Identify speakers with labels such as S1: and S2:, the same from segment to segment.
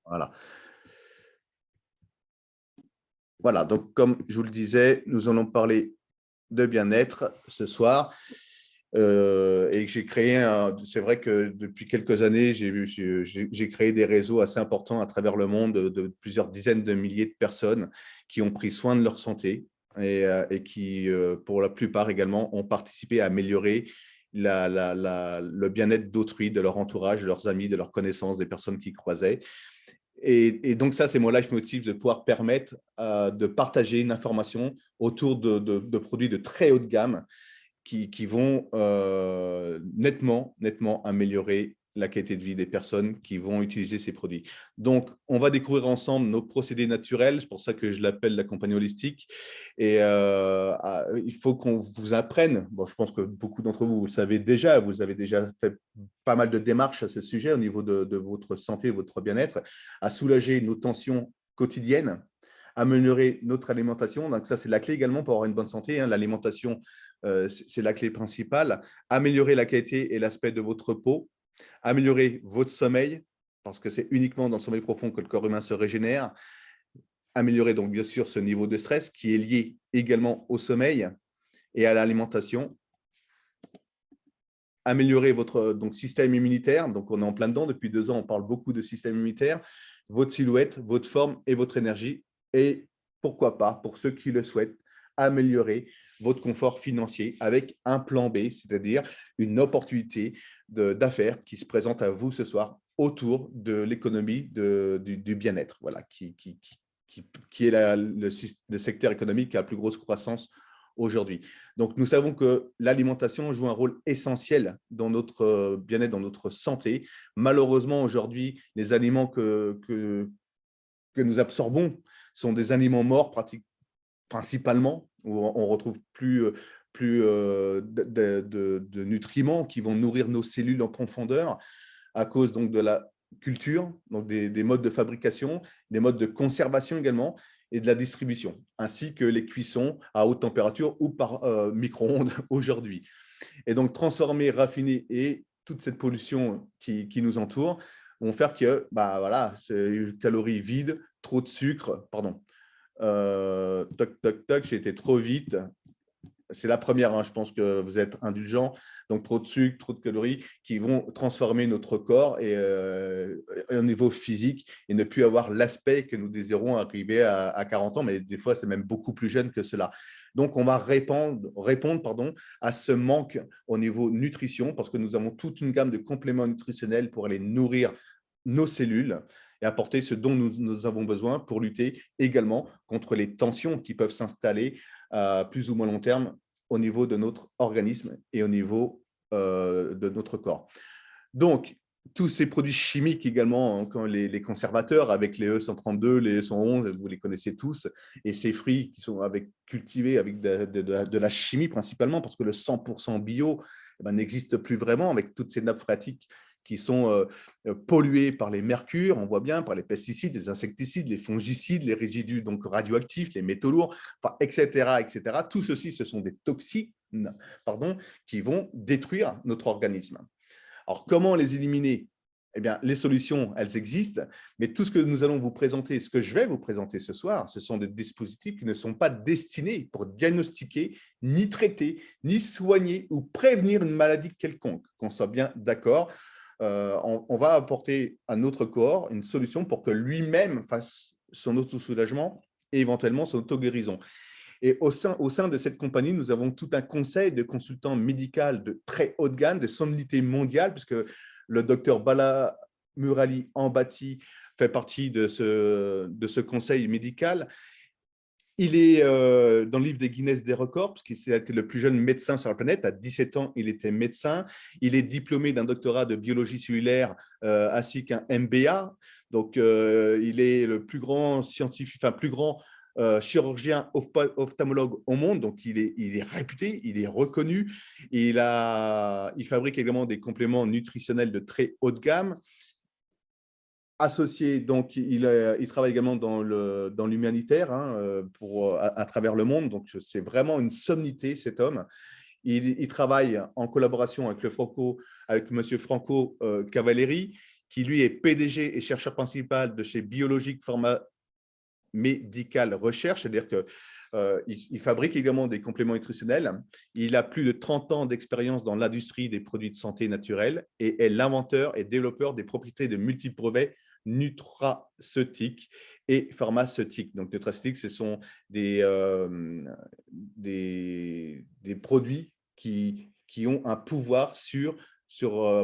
S1: Voilà. Voilà, donc comme je vous le disais, nous allons parler de bien-être ce soir. Et que j'ai créé c'est vrai que depuis quelques années, j'ai créé des réseaux assez importants à travers le monde de plusieurs dizaines de milliers de personnes qui ont pris soin de leur santé et qui, pour la plupart également, ont participé à améliorer le bien-être d'autrui, de leur entourage, de leurs amis, de leurs connaissances, des personnes qui croisaient. Et donc ça, c'est mon leitmotiv de pouvoir permettre de partager une information autour de produits de très haute gamme qui vont nettement améliorer la qualité de vie des personnes qui vont utiliser ces produits. Donc, on va découvrir ensemble nos procédés naturels, c'est pour ça que je l'appelle la compagnie holistique. Et il faut qu'on vous apprenne, bon, je pense que beaucoup d'entre vous, vous le savez déjà, vous avez déjà fait pas mal de démarches à ce sujet au niveau de votre santé, votre bien-être, à soulager nos tensions quotidiennes, améliorer notre alimentation. Donc ça, c'est la clé également pour avoir une bonne santé. Hein. L'alimentation, c'est la clé principale. Améliorer la qualité et l'aspect de votre peau. Améliorer votre sommeil, parce que c'est uniquement dans le sommeil profond que le corps humain se régénère. Améliorer donc bien sûr ce niveau de stress qui est lié également au sommeil et à l'alimentation. Améliorer votre système immunitaire. Donc, on est en plein dedans. Depuis 2 ans, on parle beaucoup de système immunitaire. Votre silhouette, votre forme et votre énergie. Et pourquoi pas, pour ceux qui le souhaitent, améliorer votre confort financier avec un plan B, c'est-à-dire une opportunité d'affaires qui se présente à vous ce soir autour de l'économie du bien-être, voilà, qui est le secteur économique qui a la plus grosse croissance aujourd'hui. Donc, nous savons que l'alimentation joue un rôle essentiel dans notre bien-être, dans notre santé. Malheureusement, aujourd'hui, les aliments que nous absorbons sont des aliments morts principalement, où on retrouve plus de nutriments qui vont nourrir nos cellules en profondeur à cause donc de la culture, donc des modes de fabrication, des modes de conservation également, et de la distribution, ainsi que les cuissons à haute température ou par micro-ondes aujourd'hui. Et donc, transformer, raffiner et toute cette pollution qui nous entoure vont faire que, bah voilà, c'est une calorie vide, trop de sucre, pardon. Toc, toc, toc, j'ai été trop vite. C'est la première, hein, je pense que vous êtes indulgent. Donc, trop de sucre, trop de calories qui vont transformer notre corps au niveau physique et ne plus avoir l'aspect que nous désirons arriver à 40 ans, mais des fois, c'est même beaucoup plus jeune que cela. Donc, on va répondre à ce manque au niveau nutrition parce que nous avons toute une gamme de compléments nutritionnels pour aller nourrir nos cellules et apporter ce dont nous avons besoin pour lutter également contre les tensions qui peuvent s'installer à plus ou moins long terme au niveau de notre organisme et au niveau de notre corps. Donc, tous ces produits chimiques également, hein, comme les conservateurs avec les E132, les E111, vous les connaissez tous, et ces fruits qui sont cultivés avec de la chimie principalement, parce que le 100% bio n'existe plus vraiment avec toutes ces nappes phréatiques qui sont polluées par les mercures, on voit bien, par les pesticides, les insecticides, les fongicides, les résidus donc radioactifs, les métaux lourds, enfin, etc., etc. Tout ceci, ce sont des toxines qui vont détruire notre organisme. Alors, comment les éliminer? Eh bien, les solutions, elles existent, mais tout ce que nous allons vous présenter, ce que je vais vous présenter ce soir, ce sont des dispositifs qui ne sont pas destinés pour diagnostiquer, ni traiter, ni soigner ou prévenir une maladie quelconque, qu'on soit bien d'accord. On va apporter à notre corps une solution pour que lui-même fasse son auto-soulagement et éventuellement son auto-guérison. Et au sein de cette compagnie, nous avons tout un conseil de consultants médicaux de très haute gamme, de sommité mondiale, puisque le docteur Bala Murali Ambati fait partie de ce conseil médical. Il est dans le livre des Guinness des records, parce qu'il a été le plus jeune médecin sur la planète. À 17 ans, il était médecin. Il est diplômé d'un doctorat de biologie cellulaire ainsi qu'un MBA. Donc, il est le plus grand scientifique, enfin, plus grand chirurgien ophtalmologue au monde. Donc, il est réputé, il est reconnu. Il fabrique également des compléments nutritionnels de très haute gamme. Associé, donc il travaille également dans l'humanitaire hein, à travers le monde, donc c'est vraiment une sommité cet homme. Il travaille en collaboration avec avec monsieur Franco Cavalleri. qui lui est PDG et chercheur principal de chez Biologique Pharma Medical Recherche, c'est-à-dire qu'il fabrique également des compléments nutritionnels. Il a plus de 30 ans d'expérience dans l'industrie des produits de santé naturels et est l'inventeur et développeur des propriétés de multiples brevets nutraceutiques et pharmaceutiques. Donc, nutraceutiques, ce sont des produits qui ont un pouvoir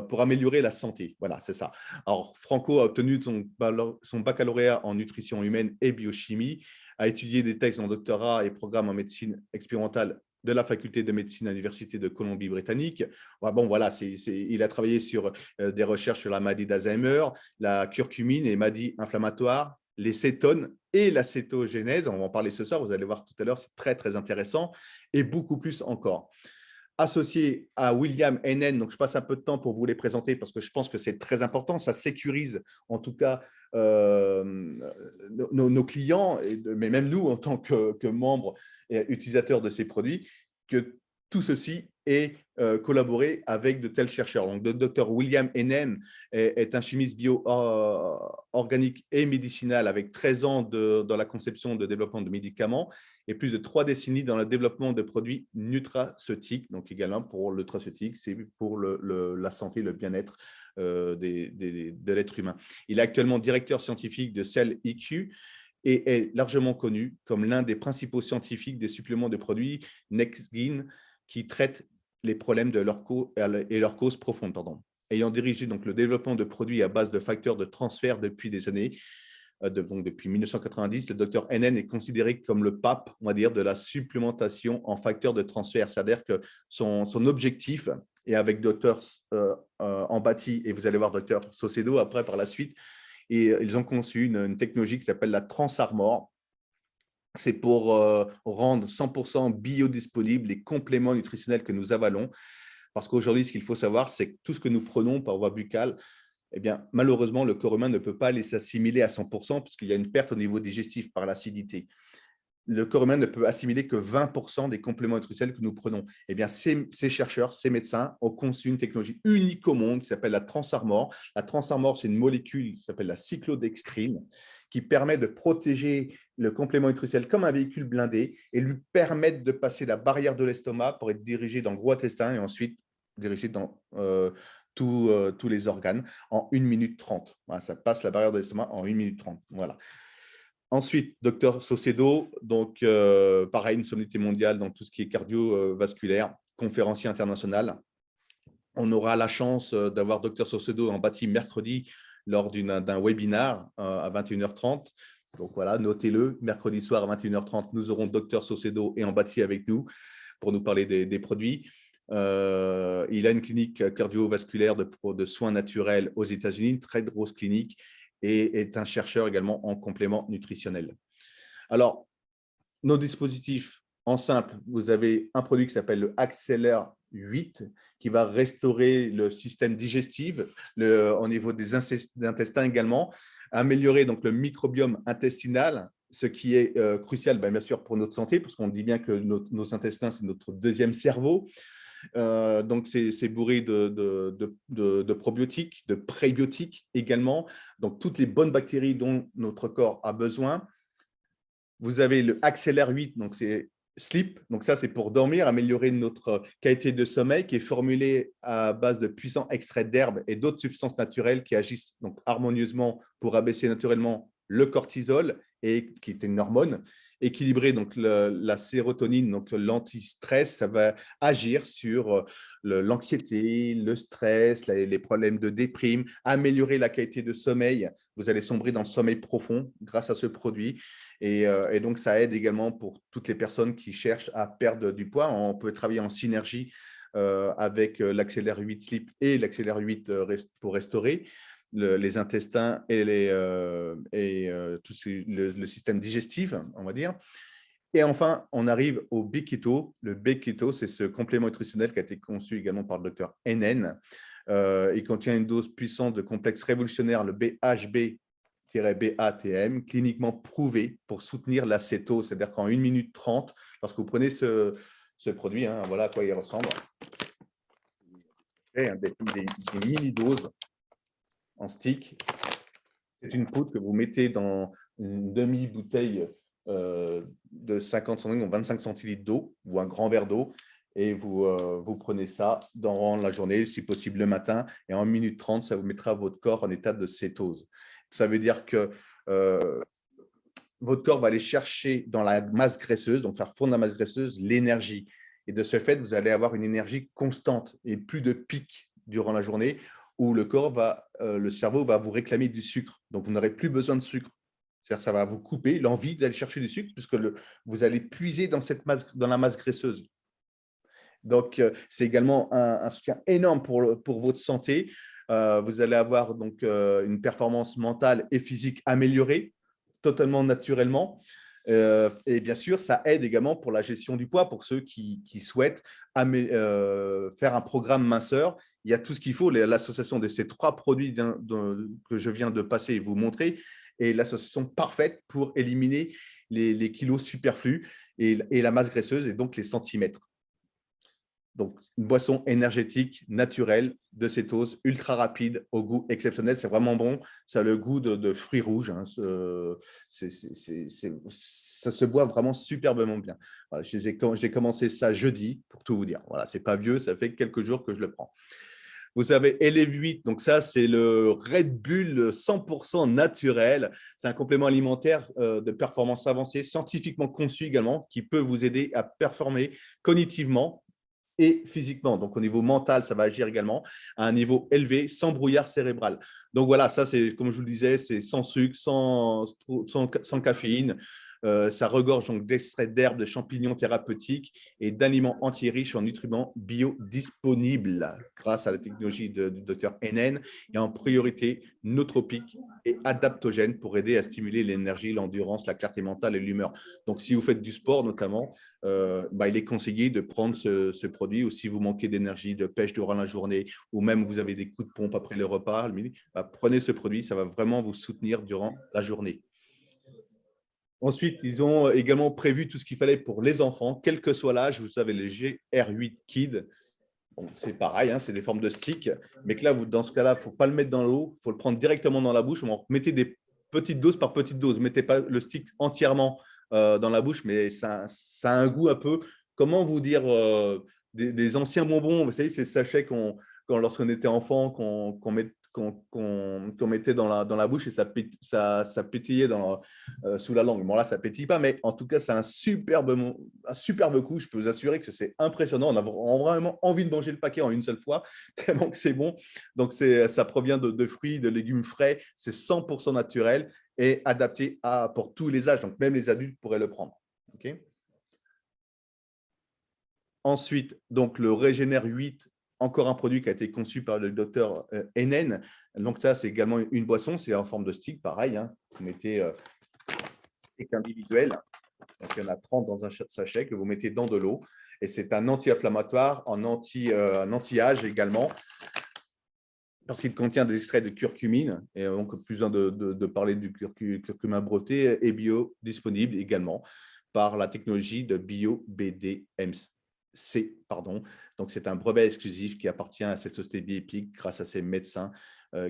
S1: pour améliorer la santé. Voilà, c'est ça. Alors, Franco a obtenu son baccalauréat en nutrition humaine et biochimie, a étudié des thèses en doctorat et programme en médecine expérimentale de la faculté de médecine à l'Université de Colombie-Britannique. Bon, voilà, il a travaillé sur des recherches sur la maladie d'Alzheimer, la curcumine et les maladies inflammatoires, les cétones et la cétogénèse. On va en parler ce soir, vous allez voir tout à l'heure, c'est très, très intéressant, et beaucoup plus encore. Associé à William Hennen, donc je passe un peu de temps pour vous les présenter parce que je pense que c'est très important, ça sécurise en tout cas nos clients, mais même nous en tant que membres et utilisateurs de ces produits, que tout ceci est collaboré avec de tels chercheurs. Donc, le docteur William Hennen est un chimiste bio-organique et médicinal avec 13 ans dans la conception de développement de médicaments et plus de 3 décennies dans le développement de produits nutraceutiques. Donc, également pour le nutraceutique, c'est pour la santé, le bien-être de l'être humain. Il est actuellement directeur scientifique de Cell EQ et est largement connu comme l'un des principaux scientifiques des suppléments de produits NextGen qui traitent les problèmes de leurs causes profondes. Ayant dirigé donc, le développement de produits à base de facteurs de transfert depuis des années, donc depuis 1990, le docteur Hennen est considéré comme le pape, on va dire, de la supplémentation en facteurs de transfert. C'est-à-dire que son objectif, et avec docteur Ambati, et vous allez voir docteur Saucedo après par la suite, et ils ont conçu une technologie qui s'appelle la Transarmor. C'est pour rendre 100% biodisponibles les compléments nutritionnels que nous avalons. Parce qu'aujourd'hui, ce qu'il faut savoir, c'est que tout ce que nous prenons par voie buccale, eh bien, malheureusement, le corps humain ne peut pas les assimiler à 100% puisqu'il y a une perte au niveau digestif par l'acidité. Le corps humain ne peut assimiler que 20% des compléments nutritionnels que nous prenons. Eh bien, ces chercheurs, ces médecins ont conçu une technologie unique au monde qui s'appelle la Transarmor. La Transarmor, c'est une molécule qui s'appelle la cyclodextrine qui permet de protéger le complément nutritionnel comme un véhicule blindé et lui permettre de passer la barrière de l'estomac pour être dirigé dans le gros intestin et ensuite dirigé dans tous les organes en 1 minute 30. Voilà, ça passe la barrière de l'estomac en 1 minute 30. Voilà. Ensuite, docteur Saucedo, donc pareil, une sommité mondiale dans tout ce qui est cardiovasculaire, conférencier international. On aura la chance d'avoir docteur Saucedo en bâti mercredi lors d'un webinar à 21h30. Donc voilà, notez-le, mercredi soir à 21h30, nous aurons docteur Saucedo et en bâti avec nous pour nous parler des produits. Il a une clinique cardiovasculaire de soins naturels aux États-Unis, une très grosse clinique, et est un chercheur également en compléments nutritionnels. Alors, nos dispositifs, en simple, vous avez un produit qui s'appelle le Acceler 8 qui va restaurer le système digestif au niveau des intestins également, améliorer donc le microbiome intestinal, ce qui est crucial bien sûr pour notre santé, parce qu'on dit bien que nos intestins, c'est notre deuxième cerveau. Donc, c'est bourré de probiotiques, de prébiotiques également. Donc, toutes les bonnes bactéries dont notre corps a besoin. Vous avez le Acceler 8, donc c'est Sleep. Donc, ça, c'est pour dormir, améliorer notre qualité de sommeil, qui est formulé à base de puissants extraits d'herbes et d'autres substances naturelles qui agissent donc harmonieusement pour abaisser naturellement le cortisol, et qui est une hormone, équilibrer donc la sérotonine, donc l'anti-stress, ça va agir sur l'anxiété, le stress, les problèmes de déprime, améliorer la qualité de sommeil. Vous allez sombrer dans le sommeil profond grâce à ce produit. Et donc, ça aide également pour toutes les personnes qui cherchent à perdre du poids. On peut travailler en synergie avec l'Accélère 8 Sleep et l'Accélère 8 pour restaurer les intestins et tout le système digestif, on va dire. Et enfin, on arrive au B-Keto. Le B-Keto, c'est ce complément nutritionnel qui a été conçu également par le docteur Hennen. Il contient une dose puissante de complexe révolutionnaire, le BHB-BATM, cliniquement prouvé pour soutenir l'acétose. C'est-à-dire qu'en 1 minute 30, lorsque vous prenez ce produit, hein, voilà à quoi il ressemble. Des mini-doses en stick. C'est une poudre que vous mettez dans une demi-bouteille de 50 centilitres ou 25 centilitres d'eau ou un grand verre d'eau et vous prenez ça dans la journée, si possible le matin, et en 1 minute 30, ça vous mettra votre corps en état de cétose. Ça veut dire que votre corps va aller chercher dans la masse graisseuse, donc faire fondre la masse graisseuse, l'énergie. Et de ce fait, vous allez avoir une énergie constante et plus de pics durant la journée où le cerveau va vous réclamer du sucre. Donc, vous n'aurez plus besoin de sucre. C'est-à-dire ça va vous couper l'envie d'aller chercher du sucre puisque vous allez puiser dans la masse graisseuse. Donc, c'est également un soutien énorme pour votre santé. Vous allez avoir donc une performance mentale et physique améliorée totalement naturellement. Et bien sûr, ça aide également pour la gestion du poids, pour ceux qui souhaitent faire un programme minceur. Il y a tout ce qu'il faut. L'association de ces 3 produits que je viens de passer et vous montrer est l'association parfaite pour éliminer les kilos superflus et la masse graisseuse et donc les centimètres. Donc, une boisson énergétique, naturelle, de cétose, ultra rapide, au goût exceptionnel. C'est vraiment bon. Ça a le goût de fruits rouges. Hein. Ça se boit vraiment superbement bien. Voilà, j'ai commencé ça jeudi, pour tout vous dire. Voilà, ce n'est pas vieux, ça fait quelques jours que je le prends. Vous avez Eleve 8, donc ça, c'est le Red Bull 100% naturel. C'est un complément alimentaire de performance avancée, scientifiquement conçu également, qui peut vous aider à performer cognitivement et physiquement. Donc, au niveau mental, ça va agir également à un niveau élevé, sans brouillard cérébral. Donc, voilà, ça, c'est comme je vous le disais, c'est sans sucre, sans caféine. Ça regorge donc d'extraits d'herbes, de champignons thérapeutiques et d'aliments entiers riches en nutriments biodisponibles grâce à la technologie du docteur NN et en priorité nootropiques et adaptogènes pour aider à stimuler l'énergie, l'endurance, la clarté mentale et l'humeur. Donc, si vous faites du sport notamment, il est conseillé de prendre ce produit, ou si vous manquez d'énergie, de pêche durant la journée, ou même vous avez des coups de pompe après le repas, prenez ce produit, ça va vraiment vous soutenir durant la journée. Ensuite, ils ont également prévu tout ce qu'il fallait pour les enfants, quel que soit l'âge. Vous savez, les GR8 Kids, bon, c'est pareil, hein, c'est des formes de stick, mais que là, dans ce cas-là, il ne faut pas le mettre dans l'eau, il faut le prendre directement dans la bouche. Mettez des petites doses par petites doses. Ne mettez pas le stick entièrement dans la bouche, mais ça a un goût un peu, comment vous dire, des anciens bonbons. Vous savez, ces sachets lorsqu'on était enfant, qu'on mettait dans la bouche et ça pétillait sous la langue. Bon, là, ça ne pétille pas, mais en tout cas, c'est un superbe coup. Je peux vous assurer que c'est impressionnant. On a vraiment envie de manger le paquet en une seule fois, tellement que c'est bon. Donc, ça provient de fruits, de légumes frais. C'est 100% naturel et adapté pour tous les âges. Donc, même les adultes pourraient le prendre. Okay. Ensuite, donc, le Régénère 8, encore un produit qui a été conçu par le docteur NN. Donc, ça, c'est également une boisson. C'est en forme de stick, pareil. Hein. Vous mettez stick individuel. Donc, il y en a 30 dans un sachet que vous mettez dans de l'eau. Et c'est un anti-inflammatoire, un anti-âge également, parce qu'il contient des extraits de curcumine. Et donc, plus besoin de parler du curcuma breveté et biodisponible également par la technologie de BioBDMC. Donc, c'est un brevet exclusif qui appartient à cette société Bioepic grâce à ces médecins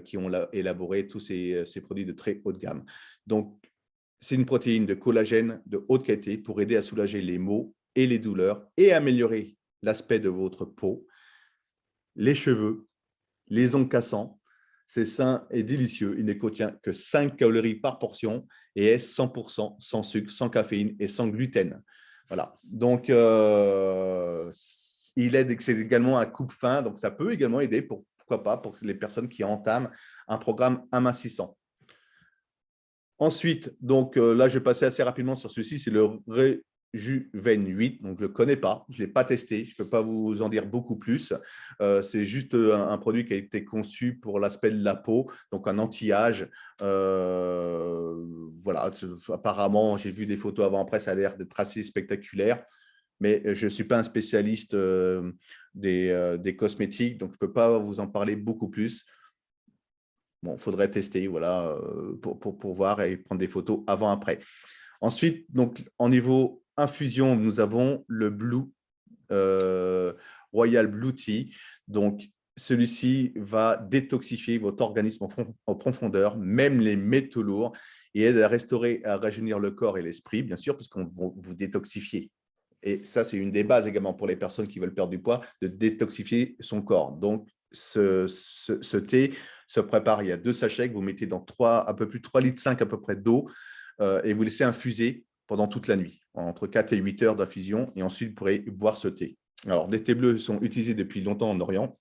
S1: qui ont élaboré tous ces produits de très haut de gamme. Donc, c'est une protéine de collagène de haute qualité pour aider à soulager les maux et les douleurs et améliorer l'aspect de votre peau, les cheveux, les ongles cassants. C'est sain et délicieux. Il ne contient que 5 calories par portion et est 100% sans sucre, sans caféine et sans gluten. Voilà. Donc, il aide, c'est également un coupe-faim. Donc, ça peut également aider, pourquoi pas, pour les personnes qui entament un programme amincissant. Ensuite, donc là, je vais passer assez rapidement sur celui-ci. C'est le Rejuven 8. Donc, je ne le connais pas. Je ne l'ai pas testé. Je ne peux pas vous en dire beaucoup plus. C'est juste un produit qui a été conçu pour l'aspect de la peau, donc un anti-âge. Voilà. Apparemment, j'ai vu des photos avant-après. Ça a l'air d'être assez spectaculaire. Mais je ne suis pas un spécialiste des cosmétiques, donc je ne peux pas vous en parler beaucoup plus. Bon, il faudrait tester, voilà, pour voir et prendre des photos avant-après. Ensuite, donc, en niveau infusion, nous avons le Blue Royal Blue Tea. Donc, celui-ci va détoxifier votre organisme en profondeur, même les métaux lourds, et aide à restaurer, à rajeunir le corps et l'esprit, bien sûr, puisqu'on vous détoxifier. Et ça, c'est une des bases également pour les personnes qui veulent perdre du poids, de détoxifier son corps. Donc, ce thé se prépare, il y a 2 sachets que vous mettez dans un peu plus de 3,5 litres à peu près d'eau et vous laissez infuser pendant toute la nuit, entre 4 et 8 heures d'infusion, et ensuite vous pourrez boire ce thé. Alors, les thés bleus sont utilisés depuis longtemps en Orient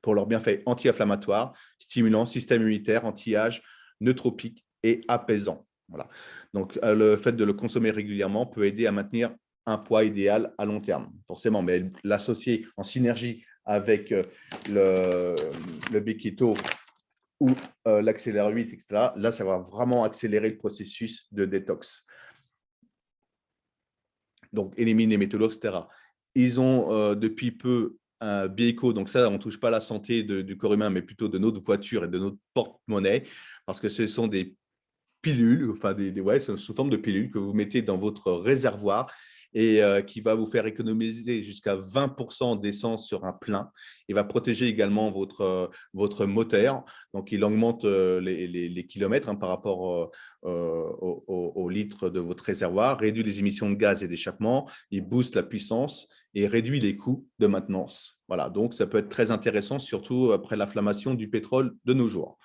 S1: pour leurs bienfaits anti-inflammatoires, stimulants, système immunitaire, anti-âge, nootropique et apaisant. Voilà. Donc, le fait de le consommer régulièrement peut aider à maintenir un poids idéal à long terme, forcément, mais l'associer en synergie avec le B-Keto ou l'accélère 8, etc., là, ça va vraiment accélérer le processus de détox. Donc, élimine les métaux lourds, etc. Ils ont depuis peu un Bieco, donc ça, on ne touche pas à la santé du corps humain, mais plutôt de notre voiture et de notre porte-monnaie, parce que ce sont des pilules, enfin ouais, sous forme de pilules que vous mettez dans votre réservoir et qui va vous faire économiser jusqu'à 20% d'essence sur un plein. Il va protéger également votre moteur, donc il augmente les kilomètres par rapport au litre de votre réservoir, réduit les émissions de gaz et d'échappement, il booste la puissance et réduit les coûts de maintenance. Voilà, donc ça peut être très intéressant, surtout après l'inflammation du pétrole de nos jours.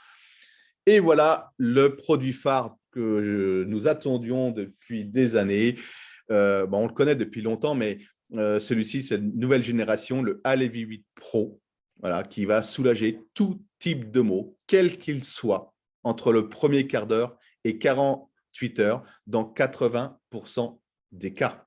S1: Et voilà le produit phare que nous attendions depuis des années. On le connaît depuis longtemps, mais celui-ci, c'est une nouvelle génération, le Alevi 8 Pro, voilà, qui va soulager tout type de maux, quel qu'il soit, entre le premier quart d'heure et 48 heures, dans 80% des cas.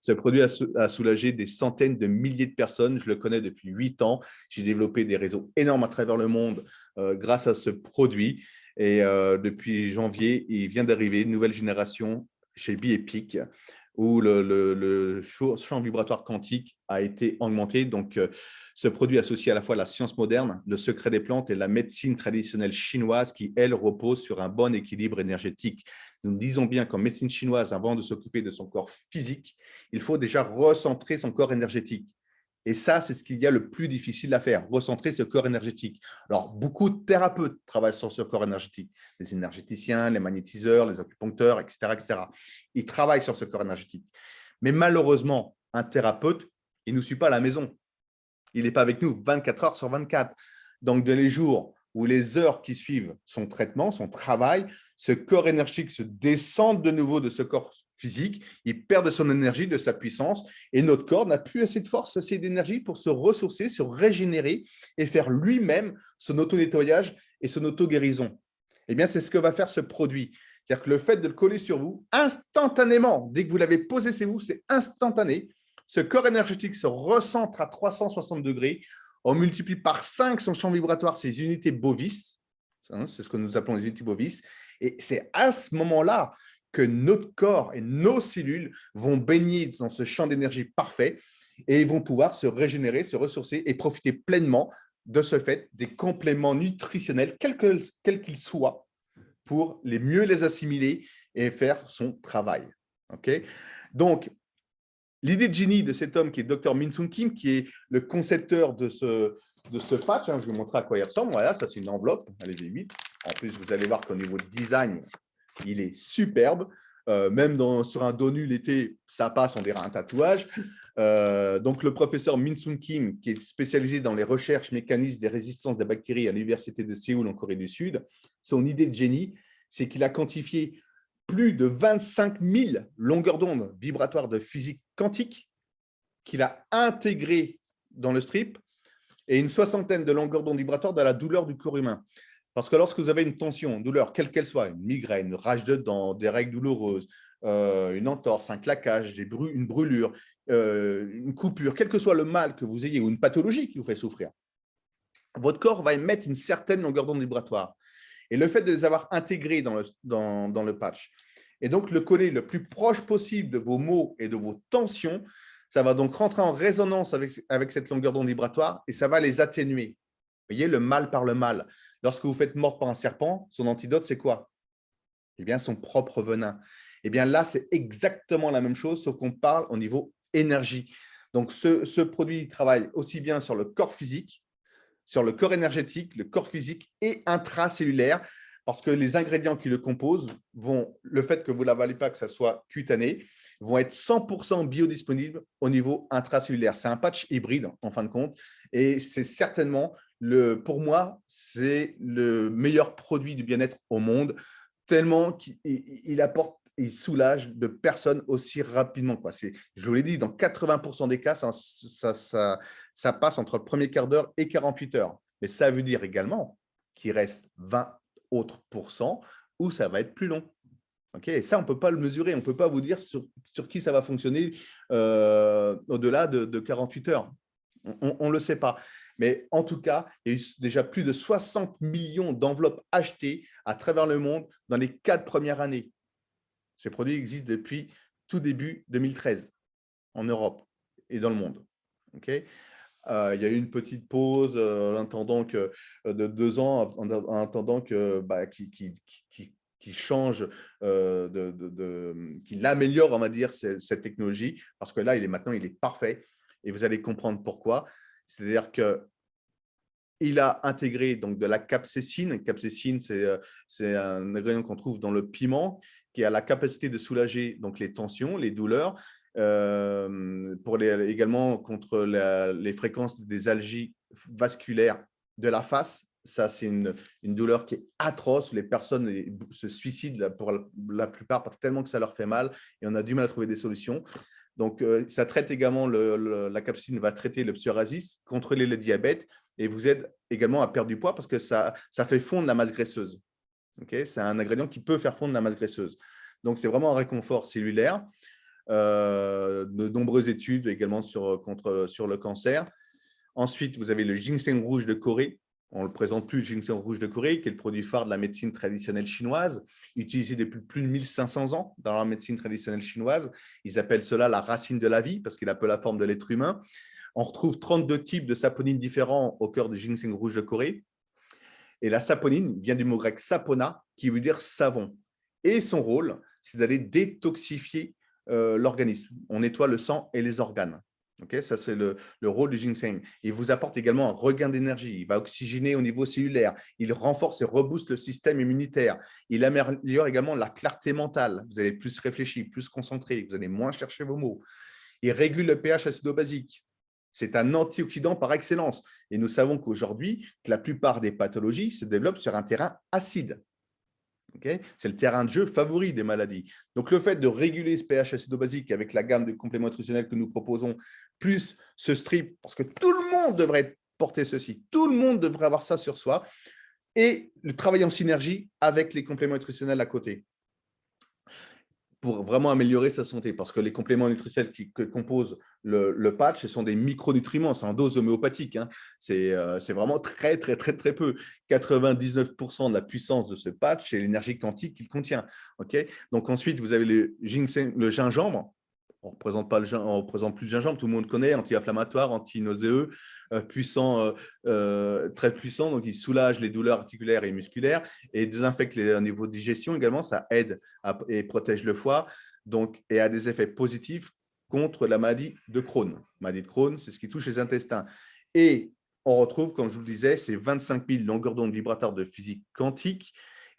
S1: Ce produit a soulagé des centaines de milliers de personnes. Je le connais depuis 8 ans. J'ai développé des réseaux énormes à travers le monde grâce à ce produit. Et depuis janvier, il vient d'arriver une nouvelle génération chez Biepic où le champ vibratoire quantique a été augmenté. Donc, ce produit associe à la fois la science moderne, le secret des plantes et la médecine traditionnelle chinoise qui, elle, repose sur un bon équilibre énergétique. Nous disons bien qu'en médecine chinoise, avant de s'occuper de son corps physique, il faut déjà recentrer son corps énergétique. Et ça, c'est ce qu'il y a le plus difficile à faire, recentrer ce corps énergétique. Alors, beaucoup de thérapeutes travaillent sur ce corps énergétique, les énergéticiens, les magnétiseurs, les acupuncteurs, etc., etc. Ils travaillent sur ce corps énergétique. Mais malheureusement, un thérapeute, il ne nous suit pas à la maison. Il n'est pas avec nous 24 heures sur 24. Donc, de les jours ou les heures qui suivent son traitement, son travail, ce corps énergétique se descend de nouveau de ce corps physique, il perd de son énergie, de sa puissance, et notre corps n'a plus assez de force, assez d'énergie pour se ressourcer, se régénérer et faire lui-même son auto-nettoyage et son auto-guérison. Eh bien, c'est ce que va faire ce produit. C'est-à-dire que le fait de le coller sur vous, instantanément, dès que vous l'avez posé sur vous, c'est instantané. Ce corps énergétique se recentre à 360 degrés. On multiplie par 5 son champ vibratoire, ses unités bovis. C'est ce que nous appelons les unités bovis. Et c'est à ce moment-là que notre corps et nos cellules vont baigner dans ce champ d'énergie parfait et vont pouvoir se régénérer, se ressourcer et profiter pleinement de ce fait des compléments nutritionnels, quels qu'ils soient, pour mieux les assimiler et faire son travail. Okay. Donc, l'idée de génie de cet homme qui est Dr Min-Sung Kim, qui est le concepteur de ce patch, je vais vous montrer à quoi il ressemble. Voilà, ça c'est une enveloppe, allez y 8. En plus, vous allez voir qu'au niveau de design, il est superbe. Même sur un dos nu l'été, ça passe, on dirait un tatouage. Donc, le professeur Min-Sung Kim, qui est spécialisé dans les recherches mécanismes des résistances des bactéries à l'université de Séoul en Corée du Sud, son idée de génie, c'est qu'il a quantifié plus de 25 000 longueurs d'onde vibratoires de physique quantique qu'il a intégrées dans le strip et une soixantaine de longueurs d'onde vibratoires de la douleur du corps humain. Parce que lorsque vous avez une tension, une douleur, quelle qu'elle soit, une migraine, une rage de dents, des règles douloureuses, une entorse, un claquage, une brûlure, une coupure, quel que soit le mal que vous ayez ou une pathologie qui vous fait souffrir, votre corps va émettre une certaine longueur d'onde vibratoire. Et le fait de les avoir intégrés dans le patch, et donc le coller le plus proche possible de vos maux et de vos tensions, ça va donc rentrer en résonance avec cette longueur d'onde vibratoire et ça va les atténuer. Vous voyez, le mal par le mal. Lorsque vous faites mordre par un serpent, son antidote, c'est quoi? Eh bien, son propre venin. Eh bien, là, c'est exactement la même chose, sauf qu'on parle au niveau énergie. Donc, ce produit travaille aussi bien sur le corps physique sur le corps énergétique, le corps physique et intracellulaire, parce que les ingrédients qui le composent le fait que vous ne l'avalez pas, que ça soit cutané, vont être 100% biodisponibles au niveau intracellulaire. C'est un patch hybride, en fin de compte, et c'est certainement, pour moi, c'est le meilleur produit du bien-être au monde, tellement qu'il apporte, il soulage de personnes aussi rapidement, quoi. Je vous l'ai dit, dans 80% des cas, ça passe entre le premier quart d'heure et 48 heures. Mais ça veut dire également qu'il reste 20 autres pourcents où ça va être plus long. Okay, et ça, on ne peut pas le mesurer. On ne peut pas vous dire sur qui ça va fonctionner au-delà de 48 heures. On ne le sait pas. Mais en tout cas, il y a eu déjà plus de 60 millions d'enveloppes achetées à travers le monde dans les 4 premières années. Ces produits existent depuis tout début 2013 en Europe et dans le monde. Okay, il y a eu une petite pause en attendant de 2 ans, en attendant qu'il change, qu'il améliore, on va dire, cette technologie, parce que là, maintenant, il est parfait et vous allez comprendre pourquoi. C'est-à-dire qu'il a intégré donc de la capsaïcine. Capsaïcine, c'est un ingrédient qu'on trouve dans le piment qui a la capacité de soulager donc les tensions, les douleurs, également contre les fréquences des algies vasculaires de la face. Ça, c'est une douleur qui est atroce. Les personnes se suicident pour la plupart tellement que ça leur fait mal et on a du mal à trouver des solutions. Donc, ça traite également, la capsaïcine va traiter le psoriasis, contrôler le diabète et vous aide également à perdre du poids parce que ça fait fondre la masse graisseuse. Okay, c'est un ingrédient qui peut faire fondre la masse graisseuse. Donc, c'est vraiment un réconfort cellulaire. De nombreuses études également sur le cancer. Ensuite, vous avez le ginseng rouge de Corée. On ne le présente plus, le ginseng rouge de Corée, qui est le produit phare de la médecine traditionnelle chinoise, utilisé depuis plus de 1500 ans dans la médecine traditionnelle chinoise. Ils appellent cela la racine de la vie, parce qu'il a peu la forme de l'être humain. On retrouve 32 types de saponines différents au cœur du ginseng rouge de Corée. Et la saponine vient du mot grec sapona, qui veut dire savon. Et son rôle, c'est d'aller détoxifier l'organisme. On nettoie le sang et les organes. Okay, ça, c'est le rôle du ginseng. Il vous apporte également un regain d'énergie. Il va oxygéner au niveau cellulaire. Il renforce et rebooste le système immunitaire. Il améliore également la clarté mentale. Vous allez plus réfléchir, plus concentré. Vous allez moins chercher vos mots. Il régule le pH acido-basique. C'est un antioxydant par excellence. Et nous savons qu'aujourd'hui, la plupart des pathologies se développent sur un terrain acide. Okay, c'est le terrain de jeu favori des maladies. Donc, le fait de réguler ce pH acido-basique avec la gamme de compléments nutritionnels que nous proposons, plus ce strip, parce que tout le monde devrait porter ceci, tout le monde devrait avoir ça sur soi, et le travail en synergie avec les compléments nutritionnels à côté pour vraiment améliorer sa santé, parce que les compléments nutritionnels que compose le patch, ce sont des micronutriments, c'est en dose homéopathique. Hein. C'est vraiment très, très, très, très peu. 99% de la puissance de ce patch, c'est l'énergie quantique qu'il contient. Okay, donc ensuite, vous avez le gingembre. On ne représente plus le gingembre, tout le monde connaît, anti-inflammatoire, anti-nauséeux, puissant, très puissant. Donc, il soulage les douleurs articulaires et musculaires et désinfecte au niveau de digestion également. Ça aide et protège le foie donc, et a des effets positifs contre la maladie de Crohn. La maladie de Crohn, c'est ce qui touche les intestins. Et on retrouve, comme je vous le disais, ces 25 000 longueurs d'onde vibratoires de physique quantique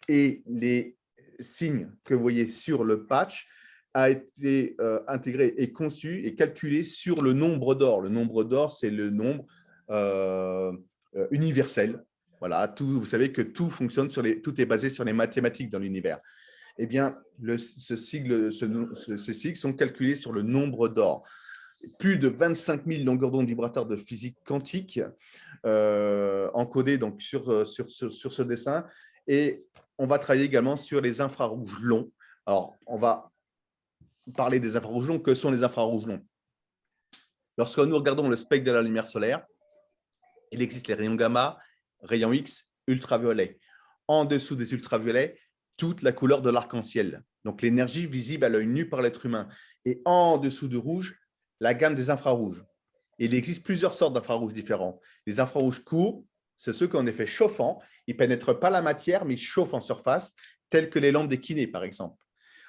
S1: et les signes que vous voyez sur le patch a été intégré et conçu et calculé sur le nombre d'or. Le nombre d'or, c'est le nombre universel. Voilà, vous savez que tout fonctionne tout est basé sur les mathématiques dans l'univers. Eh bien, ces sigles sont calculés sur le nombre d'or. Plus de 25 000 longueurs d'onde vibratoires de physique quantique encodées donc, sur ce dessin. Et on va travailler également sur les infrarouges longs. Alors, on va parler des infrarouges longs. Que sont les infrarouges longs? Lorsque nous regardons le spectre de la lumière solaire, il existe les rayons gamma, rayons X, ultraviolets. En dessous des ultraviolets, toute la couleur de l'arc-en-ciel. Donc, l'énergie visible à l'œil nu par l'être humain. Et en dessous de rouge, la gamme des infrarouges. Il existe plusieurs sortes d'infrarouges différents. Les infrarouges courts, c'est ceux qui ont un effet chauffant. Ils ne pénètrent pas la matière, mais ils chauffent en surface, tels que les lampes des kinés, par exemple.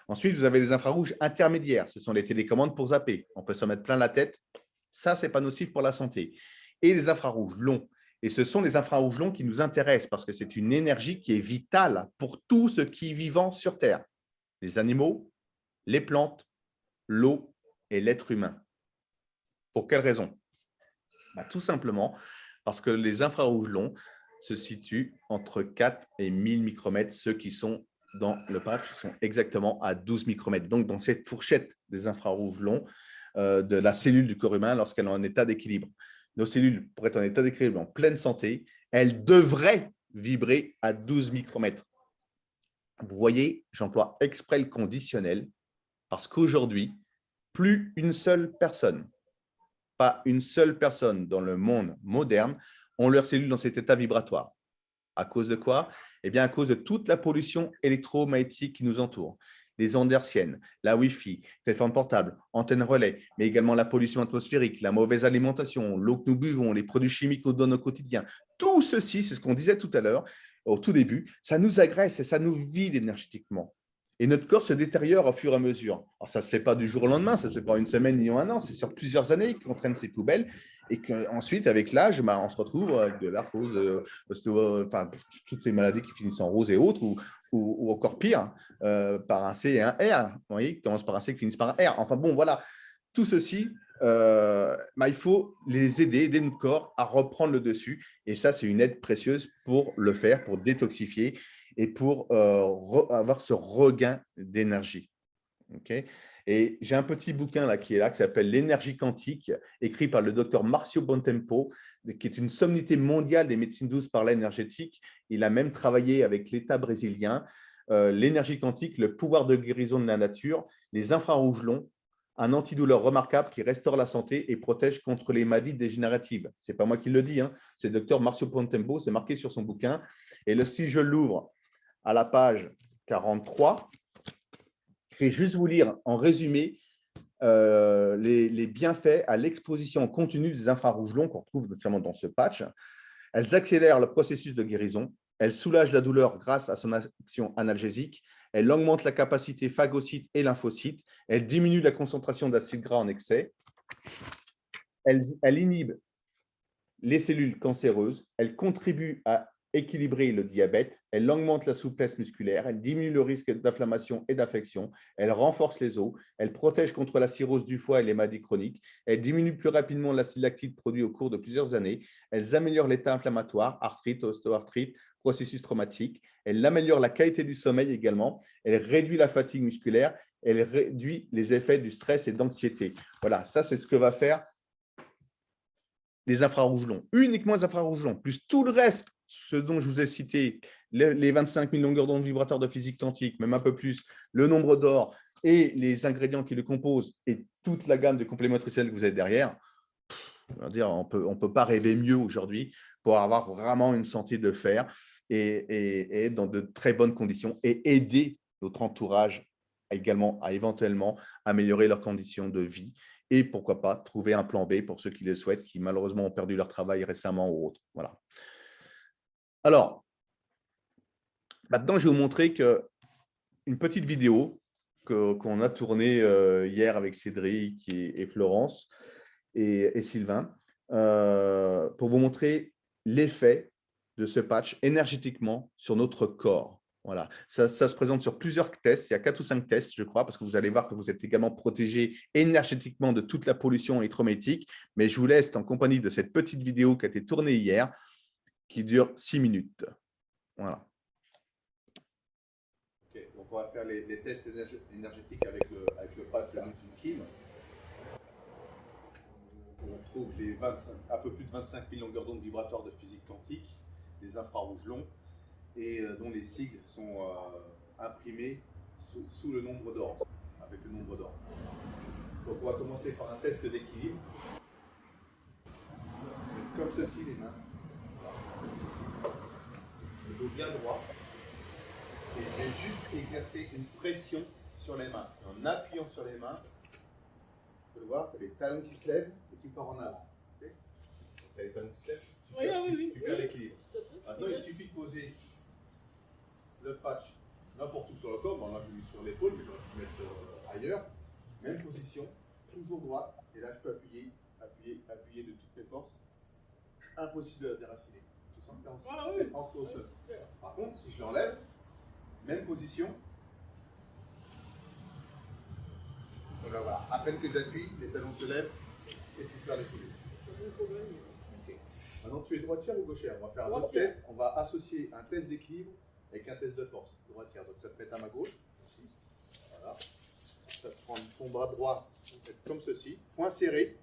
S1: Ensuite, vous avez les infrarouges intermédiaires. Ce sont les télécommandes pour zapper. On peut se mettre plein la tête. Ça, ce n'est pas nocif pour la santé. Et les infrarouges longs. Et ce sont les infrarouges longs qui nous intéressent parce que c'est une énergie qui est vitale pour tout ce qui est vivant sur Terre. Les animaux, les plantes, l'eau et l'être humain. Pour quelle raison? Tout simplement parce que les infrarouges longs se situent entre 4 et 1000 micromètres. Ceux qui sont dans le patch sont exactement à 12 micromètres. Donc, dans cette fourchette des infrarouges longs de la cellule du corps humain lorsqu'elle est en état d'équilibre. Nos cellules, pour être en état d'équilibre, en pleine santé, elles devraient vibrer à 12 micromètres. Vous voyez, j'emploie exprès le conditionnel parce qu'aujourd'hui, plus une seule personne, pas une seule personne dans le monde moderne ont leurs cellules dans cet état vibratoire. À cause de quoi? Eh bien, à cause de toute la pollution électromagnétique qui nous entoure. Les ondes hertziennes, la Wi-Fi, téléphone portable, antenne relais, mais également la pollution atmosphérique, la mauvaise alimentation, l'eau que nous buvons, les produits chimiques qu'on donne au quotidien. Tout ceci, c'est ce qu'on disait tout à l'heure, au tout début, ça nous agresse et ça nous vide énergétiquement. Et notre corps se détériore au fur et à mesure. Alors, ça ne se fait pas du jour au lendemain, ça ne se fait pas une semaine ni un an, c'est sur plusieurs années qu'on traîne ces poubelles et qu'ensuite, avec l'âge, on se retrouve avec de l'arthrose, enfin, toutes ces maladies qui finissent en rose et autres, ou encore pire, par un C et un R. Vous voyez, qui commencent par un C, qui finissent par un R. Enfin bon, voilà, tout ceci, il faut les aider notre corps à reprendre le dessus. Et ça, c'est une aide précieuse pour le faire, pour détoxifier et pour avoir ce regain d'énergie. Okay. Et j'ai un petit bouquin là, qui s'appelle L'énergie quantique, écrit par le docteur Marcio Bontempo, qui est une sommité mondiale des médecines douces par l'énergétique. Il a même travaillé avec l'État brésilien. L'énergie quantique, le pouvoir de guérison de la nature, les infrarouges longs, un antidouleur remarquable qui restaure la santé et protège contre les maladies dégénératives. Ce n'est pas moi qui le dis, hein. C'est le docteur Marcio Bontempo, c'est marqué sur son bouquin. Et si je l'ouvre à la page 43, je vais juste vous lire en résumé les bienfaits à l'exposition continue des infrarouges longs qu'on retrouve notamment dans ce patch. Elles accélèrent le processus de guérison, elles soulagent la douleur grâce à son action analgésique, elles augmentent la capacité phagocyte et lymphocyte, elles diminuent la concentration d'acides gras en excès, elles inhibent les cellules cancéreuses, elles contribuent à équilibrer le diabète, elle augmente la souplesse musculaire, elle diminue le risque d'inflammation et d'infection, elle renforce les os, elle protège contre la cirrhose du foie et les maladies chroniques, elle diminue plus rapidement l'acide lactique produit au cours de plusieurs années, elles améliorent l'état inflammatoire, arthrite, ostéoarthrite, processus traumatique, elle améliore la qualité du sommeil également, elle réduit la fatigue musculaire, elle réduit les effets du stress et d'anxiété. Voilà, ça c'est ce que va faire les infrarouges longs, uniquement les infrarouges longs, plus tout le reste, ce dont je vous ai cité, les 25 000 longueurs d'onde vibrateurs de physique quantique, même un peu plus, le nombre d'or et les ingrédients qui le composent et toute la gamme de compléments nutritionnels que vous avez derrière, on peut pas rêver mieux aujourd'hui pour avoir vraiment une santé de fer et dans de très bonnes conditions et aider notre entourage également à éventuellement améliorer leurs conditions de vie et pourquoi pas trouver un plan B pour ceux qui le souhaitent, qui malheureusement ont perdu leur travail récemment ou autre. Voilà. Alors, maintenant, je vais vous montrer une petite vidéo qu'on a tournée hier avec Cédric et Florence et Sylvain pour vous montrer l'effet de ce patch énergétiquement sur notre corps. Voilà, ça se présente sur plusieurs tests, il y a 4 ou 5 tests, je crois, parce que vous allez voir que vous êtes également protégé énergétiquement de toute la pollution électromagnétique, mais je vous laisse en compagnie de cette petite vidéo qui a été tournée hier, qui dure 6 minutes. Voilà. Okay, donc on va faire les tests énergétiques avec le patch de Kim. On trouve un peu plus de 25 000 longueurs d'onde vibratoires de physique quantique, des infrarouges longs, et dont les sigles sont imprimés sous le nombre d'or, avec le nombre d'or. Donc on va commencer par un test d'équilibre. Comme ceci les mains. Le dos bien droit. Et je vais juste exercer une pression sur les mains. En appuyant sur les mains, tu peux le voir, tu as les talons qui se lèvent et qui partent en avant. Okay, tu as les talons qui se lèvent, tu perds l'équilibre. Maintenant, il suffit de poser le patch n'importe où sur le corps. Bon, là, je l'ai mis sur l'épaule, mais je vais le mettre ailleurs. Même position, toujours droite. Et là, je peux appuyer de toutes mes forces. impossible de la déraciner. Tu sens que
S2: Ah oui.
S1: ancré au sol. Par contre, si je l'enlève, même position. Voilà. À peine que j'appuie, les talons se lèvent et tu perds les coudes. Okay. Maintenant, tu es droitière ou gauchère? On va faire un autre test. On va associer un test d'équilibre avec un test de force. Droitière. Donc, tu vas te mettre à ma gauche. Ici. Voilà. Tu vas prendre ton bras droit comme ceci, point serré.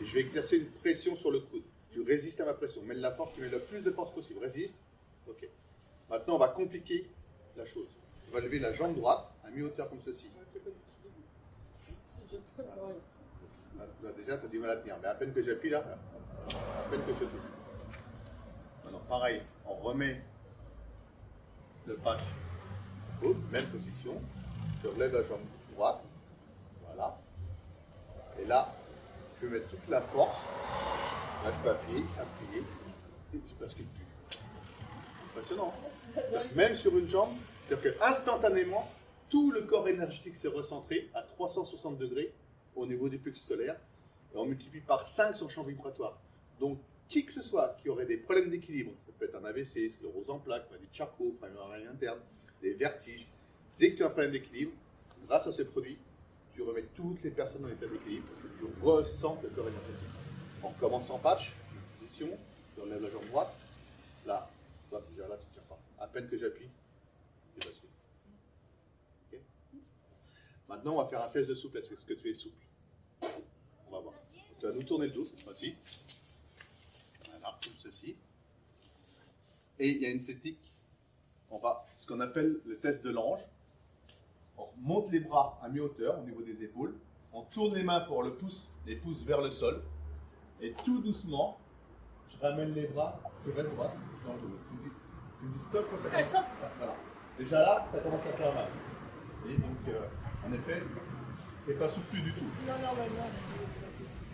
S1: Et je vais exercer une pression sur le coude. Tu résistes à ma pression. Mets de la force, tu mets le plus de force possible. Résiste. Ok. Maintenant, on va compliquer la chose. Tu vas lever la jambe droite à mi-hauteur comme ceci. Voilà. Déjà, tu as du mal à tenir. Mais à peine que j'appuie là, à peine que je touche. Maintenant, pareil, on remet le patch. Même position. Je relève la jambe droite. Voilà. Et là, je vais mettre toute la force. Là, je peux appuyer, et tu bascules plus. Impressionnant. Même sur une jambe, c'est-à-dire qu'instantanément, tout le corps énergétique s'est recentré à 360 degrés au niveau du plexus solaire. Et on multiplie par 5 son champ vibratoire. Donc, qui que ce soit qui aurait des problèmes d'équilibre, ça peut être un AVC, sclérose en plaques, maladie de Charcot, problème oreille interne, des vertiges. Dès que tu as un problème d'équilibre, grâce à ce produit, tu remets toutes les personnes dans l'état d'équilibre parce que tu ressens le corps énergétique. On commence en patch, position, tu enlèves la jambe droite, là, toi, déjà là, tu ne tiens pas. À peine que j'appuie, tu bascules. Okay. Maintenant, on va faire un test de souplesse. Est-ce que tu es souple? On va voir. Tu vas nous tourner le dos cette fois-ci. Voilà, comme ceci. Et il y a une technique, on va, ce qu'on appelle le test de l'ange. On remonte les bras à mi-hauteur au niveau des épaules. On tourne les mains pour les pouces vers le sol. Et tout doucement, je ramène les bras, je reste droit dans le dos. Tu me dis stop quand ça commence. Voilà. Déjà là, ça commence à faire mal. Et donc, en effet, tu n'es pas souple du tout.
S2: Non.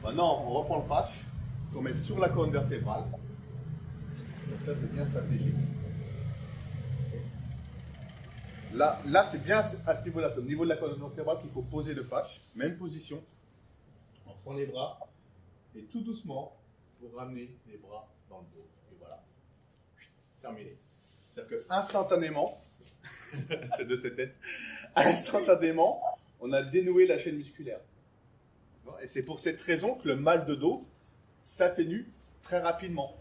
S1: Maintenant, on reprend le patch, qu'on met sur la colonne vertébrale. Donc là, c'est bien stratégique. Là c'est bien à ce niveau-là, c'est au niveau de la colonne vertébrale qu'il faut poser le patch. Même position. On prend les bras et tout doucement, vous ramenez les bras dans le dos. Et voilà. Terminé. C'est-à-dire qu'instantanément, de cette tête, instantanément, on a dénoué la chaîne musculaire. Et c'est pour cette raison que le mal de dos s'atténue très rapidement.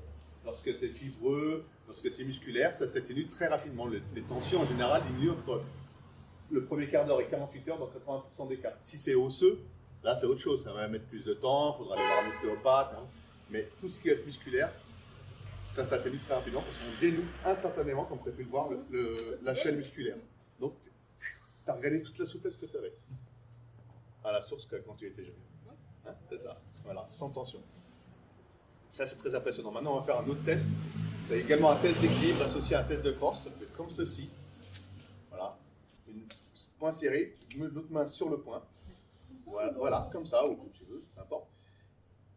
S1: Lorsque c'est fibreux, lorsque c'est musculaire, ça s'atténue très rapidement. Les tensions en général diminuent entre le premier quart d'heure et 48 heures dans 80% des cas. Si c'est osseux, là c'est autre chose, ça va mettre plus de temps, il faudra aller voir un ostéopathe. Hein. Mais tout ce qui est musculaire, ça s'atténue très rapidement parce qu'on dénoue instantanément, comme tu as pu le voir, la chaîne musculaire. Donc, tu as regardé toute la souplesse que tu avais à la source quand tu étais jeune. Hein, c'est ça, voilà, sans tension. Ça, c'est très impressionnant. Maintenant, on va faire un autre test. C'est également un test d'équilibre associé à un test de force. Ça peut être comme ceci. Voilà. Point serré, tu mets l'autre main sur le point. Voilà, comme ça, ou comme tu veux, n'importe.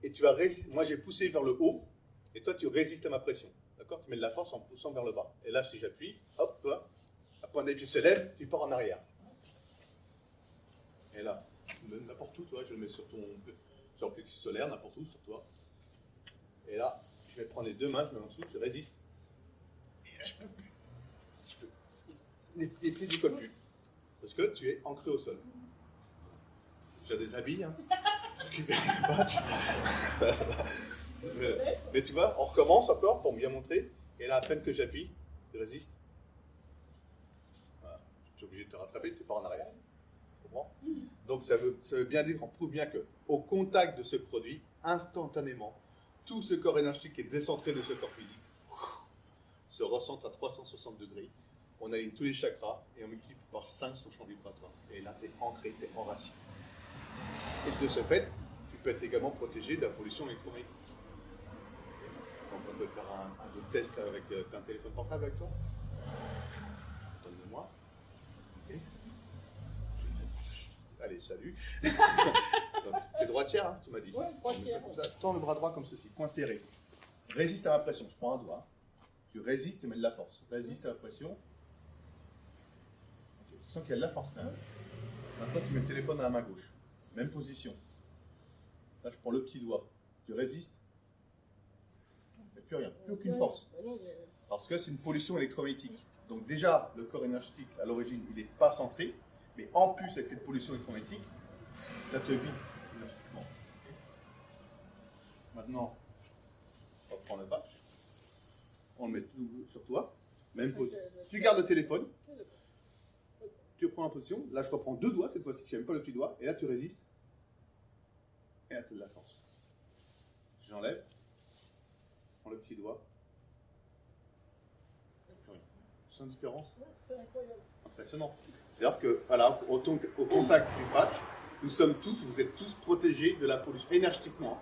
S1: Et tu vas résister. Moi, j'ai poussé vers le haut, et toi, tu résistes à ma pression. D'accord? Tu mets de la force en poussant vers le bas. Et là, si j'appuie, hop, toi, la pointe des pieds se lève, tu pars en arrière. Et là, n'importe où, toi, je le mets sur le plexus solaire, n'importe où, sur toi. Et là, je vais prendre les deux mains, je mets en dessous, tu résistes. Et là, je peux plus. Les pieds ne collent plus. Parce que tu es ancré au sol. J'ai des habits, hein. Mais tu vois, on recommence encore pour bien montrer. Et là, à peine que j'appuie, tu résistes. Voilà. Tu es obligé de te rattraper, tu pars en arrière. Tu comprends? Donc ça veut bien dire, on prouve bien qu'au contact de ce produit, instantanément, tout ce corps énergétique qui est décentré de ce corps physique se recentre à 360 degrés. On aligne tous les chakras et on multiplie par 5 son champ vibratoire. Et là, tu es ancré, tu es enraciné. Et de ce fait, tu peux être également protégé de la pollution électromagnétique. Donc, on peut faire un autre test avec un téléphone portable avec toi. Donne-le-moi. Okay. Allez, salut. Tu es droitière, hein, tu m'as dit.
S2: Oui, droitière.
S1: Tends le bras droit comme ceci, point serré. Résiste à ma pression. Je prends un doigt. Tu résistes, mais de la force. Résiste à la pression. Okay. Tu sens qu'il y a de la force quand même. Maintenant, tu mets le téléphone à la main gauche. Même position. Là, je prends le petit doigt. Tu résistes. plus rien, plus aucune force. Parce que c'est une pollution électromagnétique. Donc déjà, le corps énergétique, à l'origine, il n'est pas centré, mais en plus, avec cette pollution électromagnétique, ça te vide énergétiquement. Maintenant, on va prendre le patch, on le met tout sur toi, même pose. Tu gardes le téléphone, tu reprends la position, là je reprends 2 doigts, cette fois-ci, je n'aime pas le petit doigt, et là tu résistes, et là tu as de la force. J'enlève, je prends le petit doigt, sans différence. Impressionnant. C'est-à-dire que, voilà, au contact du patch, nous sommes tous, vous êtes tous protégés de la pollution, énergétiquement,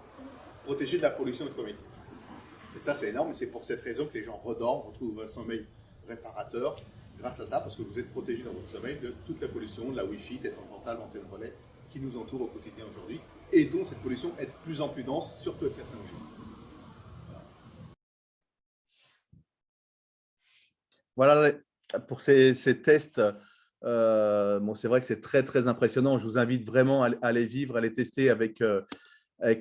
S1: protégés de la pollution électromagnétique. Et ça, c'est énorme, et c'est pour cette raison que les gens redorment, retrouvent un sommeil réparateur, grâce à ça, parce que vous êtes protégés dans votre sommeil de toute la pollution, la Wi-Fi, téléphone portable, antenne relais, qui nous entoure au quotidien aujourd'hui, et dont cette pollution est de plus en plus dense, surtout avec la 5G. Voilà pour ces tests. Bon, c'est vrai que c'est très, très impressionnant. Je vous invite vraiment à les vivre, à les tester avec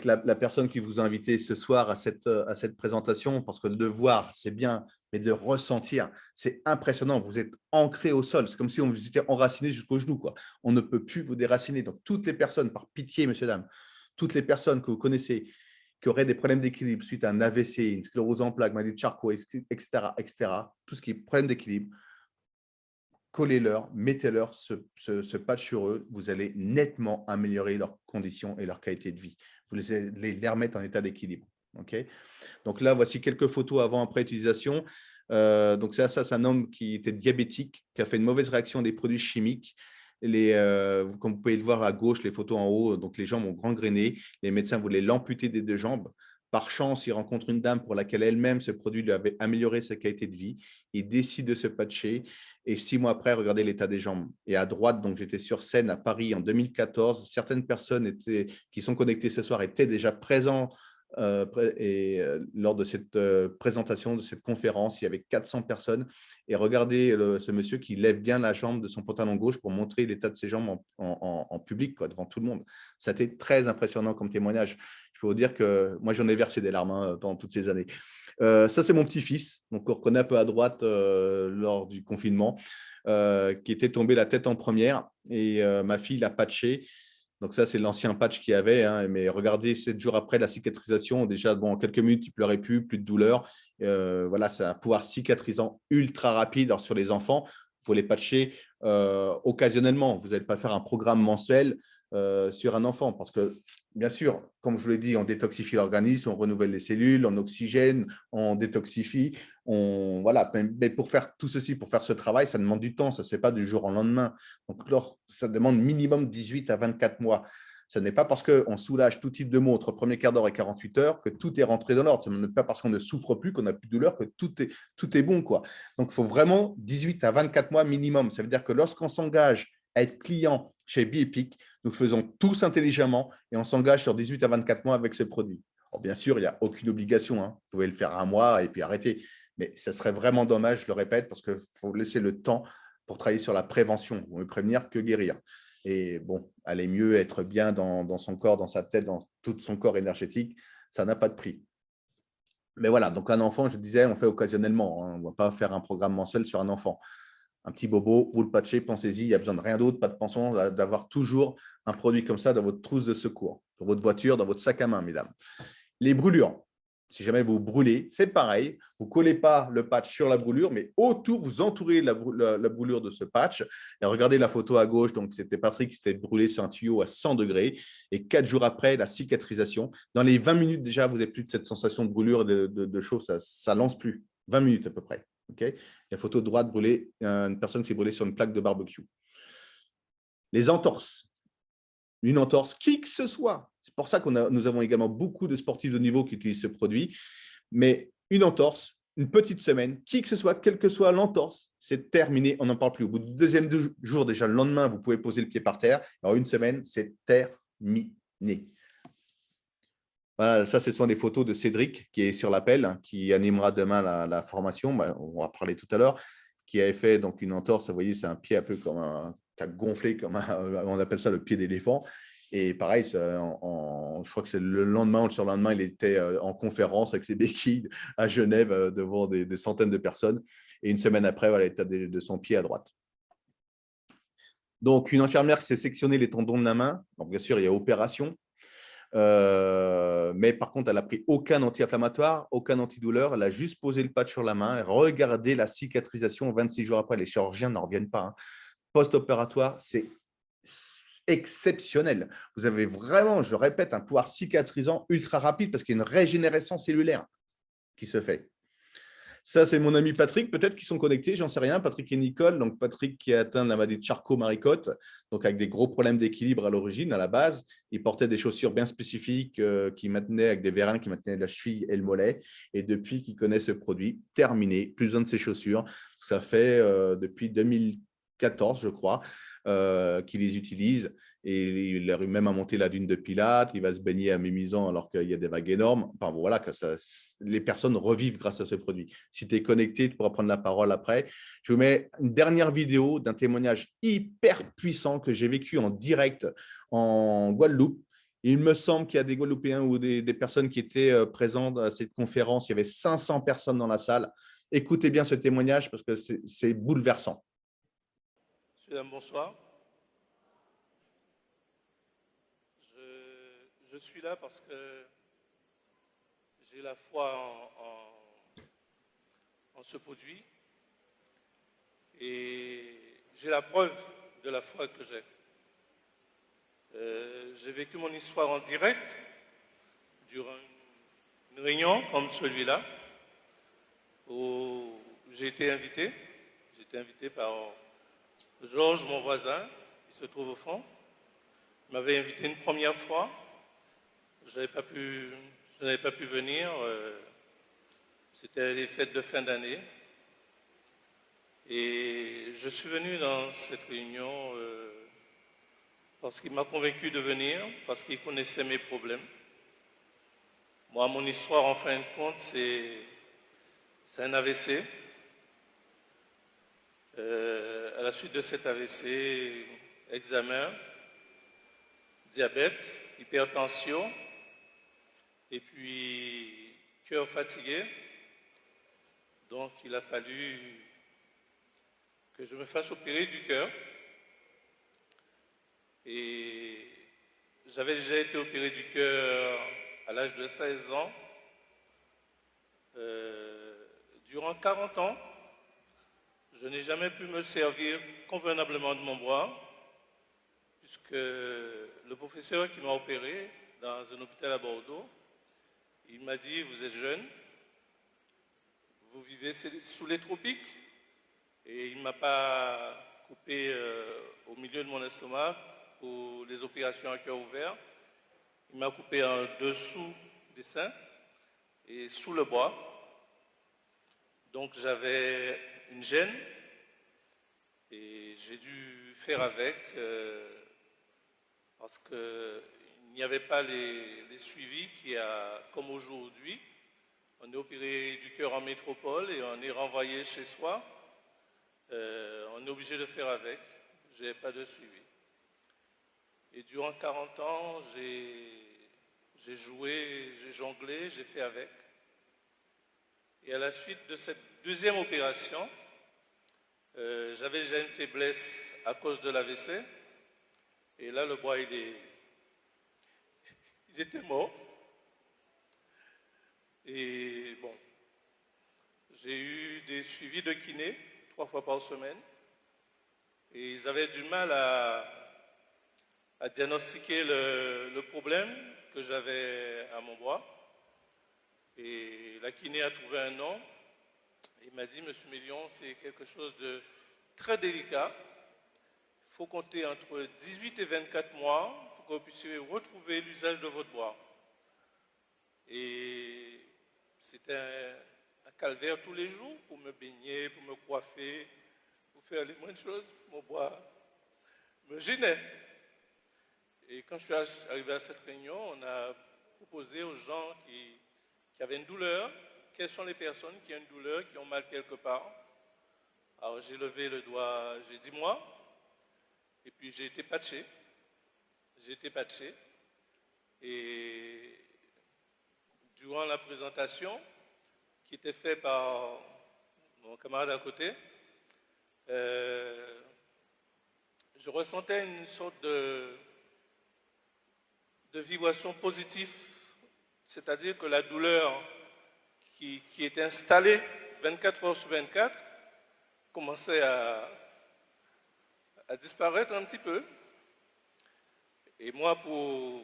S1: la personne qui vous a invité ce soir à cette présentation, parce que de voir, c'est bien, mais de le ressentir, c'est impressionnant. Vous êtes ancré au sol. C'est comme si on vous était enraciné jusqu'au genou, quoi. On ne peut plus vous déraciner. Donc, toutes les personnes, par pitié, messieurs, dames, toutes les personnes que vous connaissez qui auraient des problèmes d'équilibre suite à un AVC, une sclérose en plaques, maladie de Charcot, etc., tout ce qui est problème d'équilibre, collez-leur, mettez-leur ce patch sur eux. Vous allez nettement améliorer leurs conditions et leur qualité de vie. Vous allez les remettre en état d'équilibre. Okay, donc là, voici quelques photos avant-après utilisation. Donc ça, c'est un homme qui était diabétique, qui a fait une mauvaise réaction des produits chimiques. Comme vous pouvez le voir à gauche, les photos en haut, donc les jambes ont gangréné. Les médecins voulaient l'amputer des 2 jambes. Par chance, il rencontre une dame pour laquelle elle-même, ce produit lui avait amélioré sa qualité de vie. Il décide de se patcher. Et 6 mois après, regardez l'état des jambes. Et à droite, donc j'étais sur scène à Paris en 2014. Certaines personnes qui sont connectées ce soir étaient déjà présentes lors de cette présentation, de cette conférence. Il y avait 400 personnes. Et regardez ce monsieur qui lève bien la jambe de son pantalon gauche pour montrer l'état de ses jambes en public, quoi, devant tout le monde. Ça a été très impressionnant comme témoignage. Je peux vous dire que moi, j'en ai versé des larmes pendant toutes ces années. Ça, c'est mon petit-fils, donc on reconnaît un peu à droite lors du confinement, qui était tombé la tête en première, et ma fille l'a patché. Donc ça, c'est l'ancien patch qu'il y avait, hein, mais regardez, 7 jours après la cicatrisation, déjà, bon, en quelques minutes, il ne pleurait plus de douleur. Voilà, c'est un pouvoir cicatrisant ultra rapide. Alors, sur les enfants, il faut les patcher occasionnellement. Vous n'allez pas faire un programme mensuel sur un enfant, parce que, bien sûr, comme je vous l'ai dit, on détoxifie l'organisme, on renouvelle les cellules, on oxygène, on détoxifie. Voilà. Mais pour faire tout ceci, pour faire ce travail, ça demande du temps, ça ne se fait pas du jour au lendemain. Donc, ça demande minimum 18 à 24 mois. Ce n'est pas parce qu'on soulage tout type de maux entre premier quart d'heure et 48 heures que tout est rentré dans l'ordre. Ce n'est pas parce qu'on ne souffre plus, qu'on n'a plus de douleur, que tout est bon, quoi. Donc, il faut vraiment 18 à 24 mois minimum. Ça veut dire que lorsqu'on s'engage à être client chez Biepic, nous faisons tous intelligemment et on s'engage sur 18 à 24 mois avec ce produit. Alors, bien sûr, il n'y a aucune obligation, hein. Vous pouvez le faire un mois et puis arrêter. Mais ça serait vraiment dommage, je le répète, parce qu'il faut laisser le temps pour travailler sur la prévention. On ne veut prévenir que guérir. Et bon, aller mieux, être bien dans son corps, dans sa tête, dans tout son corps énergétique, ça n'a pas de prix. Mais voilà, donc un enfant, je disais, on fait occasionnellement, hein. On ne va pas faire un programme mensuel sur un enfant. Un petit bobo, vous le patchez, pensez-y, il n'y a besoin de rien d'autre, pas de pension, d'avoir toujours un produit comme ça dans votre trousse de secours, dans votre voiture, dans votre sac à main, mesdames. Les brûlures. Si jamais vous brûlez, c'est pareil. Vous ne collez pas le patch sur la brûlure, mais autour, vous entourez la brûlure de ce patch. Et regardez la photo à gauche. Donc, c'était Patrick qui s'était brûlé sur un tuyau à 100 degrés. Et 4 jours après, la cicatrisation. Dans les 20 minutes déjà, vous n'avez plus de cette sensation de brûlure, de chaud. Ça ne lance plus. 20 minutes à peu près. Okay, la photo de droite brûlée, une personne qui s'est brûlée sur une plaque de barbecue. Les entorses. Une entorse, qui que ce soit. C'est pour ça que nous avons également beaucoup de sportifs de niveau qui utilisent ce produit. Mais une entorse, une petite semaine, qui que ce soit, quelle que soit l'entorse, c'est terminé, on n'en parle plus. Au bout du deuxième jour, déjà le lendemain, vous pouvez poser le pied par terre. Alors, une semaine, c'est terminé. Voilà, ça, ce sont des photos de Cédric qui est sur l'appel, hein, qui animera demain la formation. On va parler tout à l'heure, qui avait fait donc une entorse. Vous voyez, c'est un pied un peu comme qui a gonflé, on appelle ça le pied d'éléphant. Et pareil, je crois que c'est le lendemain ou le surlendemain, il était en conférence avec ses béquilles à Genève devant des centaines de personnes. Et une semaine après, voilà, il était de son pied à droite. Donc, une infirmière qui s'est sectionné les tendons de la main. Donc, bien sûr, il y a opération. Mais par contre, elle n'a pris aucun anti-inflammatoire, aucun antidouleur. Elle a juste posé le patch sur la main et regardé la cicatrisation 26 jours après. Les chirurgiens n'en reviennent pas. Hein. Post-opératoire, c'est exceptionnel. Vous avez vraiment, je le répète, un pouvoir cicatrisant ultra rapide parce qu'il y a une régénérescence cellulaire qui se fait. Ça, c'est mon ami Patrick, peut-être qu'ils sont connectés, j'en sais rien. Patrick et Nicole. Donc, Patrick qui a atteint la maladie de Charcot-Marie-Côte, donc avec des gros problèmes d'équilibre à l'origine, à la base. Il portait des chaussures bien spécifiques qui maintenaient avec des vérins qui maintenaient la cheville et le mollet. Et depuis qu'il connaît ce produit, terminé, plus besoin de ses chaussures. Ça fait depuis 2014, je crois, qu'il les utilise. Et il arrive même à monter la dune de Pilates, il va se baigner à Mimizan alors qu'il y a des vagues énormes. Enfin, bon, voilà, que ça, les personnes revivent grâce à ce produit. Si tu es connecté, tu pourras prendre la parole après. Je vous mets une dernière vidéo d'un témoignage hyper puissant que j'ai vécu en direct en Guadeloupe. Il me semble qu'il y a des Guadeloupéens ou des personnes qui étaient présentes à cette conférence. Il y avait 500 personnes dans la salle. Écoutez bien ce témoignage parce que c'est bouleversant.
S2: Mesdames, bonsoir. Je suis là parce que j'ai la foi en ce produit et j'ai la preuve de la foi que j'ai. J'ai vécu mon histoire en direct durant une réunion comme celui-là où j'ai été invité. J'ai été invité par Georges, mon voisin, qui se trouve au fond. Il m'avait invité une première fois. Je n'avais pas pu venir. C'était les fêtes de fin d'année. Et je suis venu dans cette réunion parce qu'il m'a convaincu de venir, parce qu'il connaissait mes problèmes. Moi, mon histoire, en fin de compte, c'est un AVC. À la suite de cet AVC, examen, diabète, hypertension, et puis cœur fatigué. Donc, il a fallu que je me fasse opérer du cœur. Et j'avais déjà été opéré du cœur à l'âge de 16 ans. Durant 40 ans, je n'ai jamais pu me servir convenablement de mon bras, puisque le professeur qui m'a opéré dans un hôpital à Bordeaux, il m'a dit, vous êtes jeune, vous vivez sous les tropiques, et il ne m'a pas coupé au milieu de mon estomac pour les opérations à cœur ouvert. Il m'a coupé en dessous des seins et sous le bras. Donc j'avais une gêne et j'ai dû faire avec parce qu'il n'y avait pas les suivis qu'il y a comme aujourd'hui. On est opéré du cœur en métropole et on est renvoyé chez soi. On est obligé de faire avec. Je n'avais pas de suivi. Et durant 40 ans, j'ai joué, j'ai jonglé, j'ai fait avec. Et à la suite de cette deuxième opération, j'avais déjà une faiblesse à cause de l'AVC. Et là, le bras, il était mort. Et bon, j'ai eu des suivis de kiné 3 fois par semaine. Et ils avaient du mal à diagnostiquer le problème que j'avais à mon bras. Et la kiné a trouvé un nom. Il m'a dit, Monsieur Mélion, c'est quelque chose de très délicat. Il faut compter entre 18 et 24 mois pour que vous puissiez retrouver l'usage de votre bras. Et c'était un calvaire tous les jours pour me baigner, pour me coiffer, pour faire les moindres choses. Mon bras me gênait. Et quand je suis arrivé à cette réunion, on a proposé aux gens qui avaient une douleur, quelles sont les personnes qui ont une douleur, qui ont mal quelque part. Alors j'ai levé le doigt, j'ai dit moi, et puis j'ai été patché. j'ai été patché. Et durant la présentation, qui était faite par mon camarade à côté, je ressentais une sorte de vibration positive, c'est-à-dire que la douleur qui était installée 24 heures sur 24 commençait à disparaître un petit peu. Et moi, pour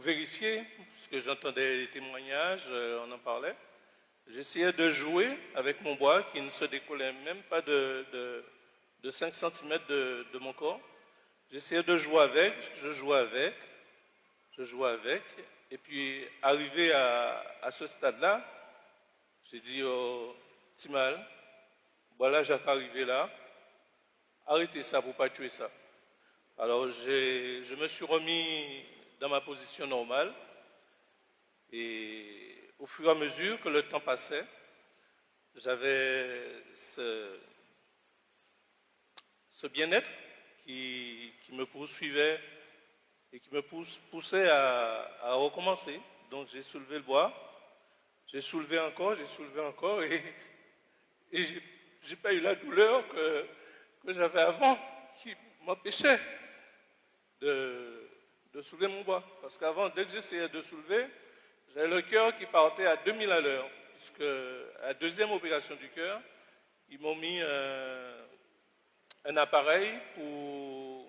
S2: vérifier, puisque j'entendais les témoignages, on en parlait, j'essayais de jouer avec mon bois qui ne se décollait même pas de 5 cm de mon corps. J'essayais de jouer avec, je jouais avec, et puis arrivé à ce stade-là, j'ai dit au Timal, voilà, j'ai arrivé là, arrêtez ça pour ne pas tuer ça. Alors je me suis remis dans ma position normale et au fur et à mesure que le temps passait, j'avais ce bien-être qui me poursuivait et qui me poussait à recommencer. Donc j'ai soulevé le bois, j'ai soulevé encore et j'ai pas eu la douleur que j'avais avant qui m'empêchait de soulever mon bois. Parce qu'avant, dès que j'essayais de soulever, j'avais le cœur qui partait à 2000 à l'heure. Puisque à la deuxième opération du cœur, ils m'ont mis un appareil pour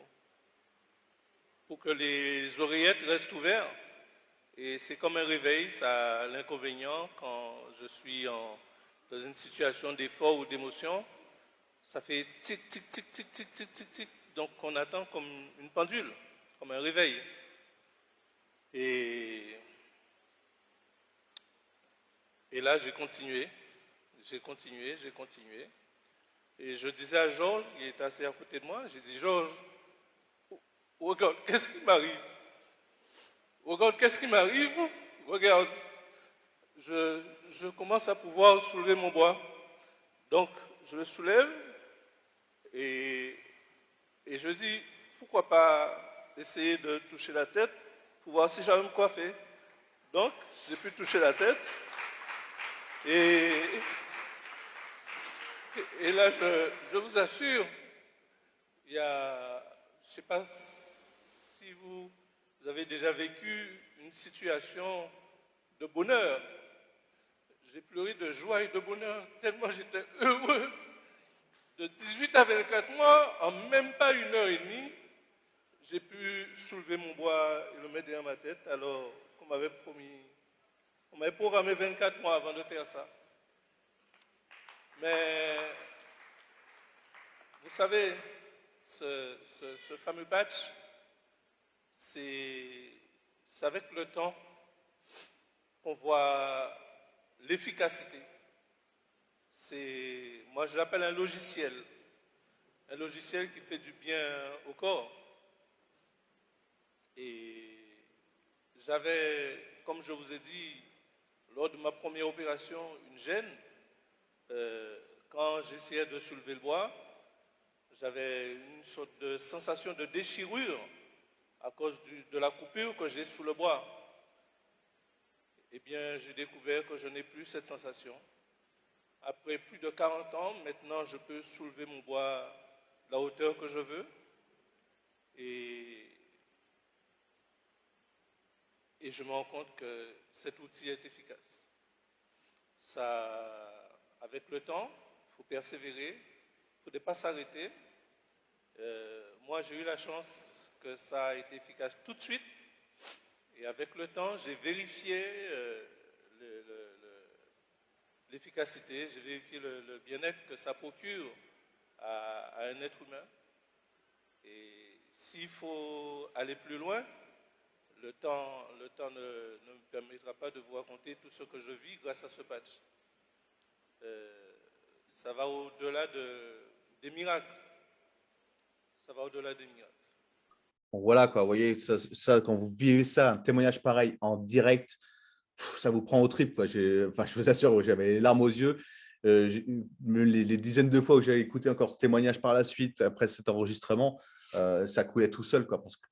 S2: que les oreillettes restent ouvertes. Et c'est comme un réveil, ça a l'inconvénient quand je suis dans une situation d'effort ou d'émotion. Ça fait tic, tic, tic, tic, tic, tic, tic, tic. Donc on attend comme une pendule, comme un réveil. Et là, j'ai continué. Et je disais à Georges, il était assis à côté de moi, j'ai dit, Georges, regarde, qu'est-ce qui m'arrive? Regarde, qu'est-ce qui m'arrive? Regarde, je commence à pouvoir soulever mon bois. Donc, je le soulève et je dis, pourquoi pas essayer de toucher la tête pour voir si j'arrive à me coiffer. Donc, j'ai pu toucher la tête. Et là, je vous assure, il y a, je ne sais pas si vous avez déjà vécu une situation de bonheur. J'ai pleuré de joie et de bonheur, tellement j'étais heureux. De 18 à 24 mois, en même pas 1 heure et demie, j'ai pu soulever mon bois et le mettre derrière ma tête, alors qu'on m'avait promis. On m'avait programmé 24 mois avant de faire ça. Mais, vous savez, ce fameux patch, c'est avec le temps qu'on voit l'efficacité. Moi je l'appelle un logiciel qui fait du bien au corps. Et j'avais, comme je vous ai dit, lors de ma première opération, une gêne. Quand j'essayais de soulever le bois, j'avais une sorte de sensation de déchirure à cause de la coupure que j'ai sous le bois. Eh bien, j'ai découvert que je n'ai plus cette sensation. Après plus de 40 ans, maintenant, je peux soulever mon bois à la hauteur que je veux. Et je me rends compte que cet outil est efficace. Avec le temps, il faut persévérer, il ne faut pas s'arrêter. Moi, j'ai eu la chance que ça a été efficace tout de suite. Et avec le temps, j'ai vérifié l'efficacité, j'ai vérifié le bien-être que ça procure à un être humain. Et s'il faut aller plus loin, le temps ne me permettra pas de vous raconter tout ce que je vis grâce à ce patch. Ça va au-delà des miracles. Ça va au-delà des miracles.
S1: Bon, voilà, quoi, vous voyez, ça, quand vous vivez ça, un témoignage pareil en direct, ça vous prend au trip, quoi. Je vous assure, j'avais les larmes aux yeux. Les dizaines de fois où j'ai écouté encore ce témoignage par la suite, après cet enregistrement, ça coulait tout seul, quoi. Parce que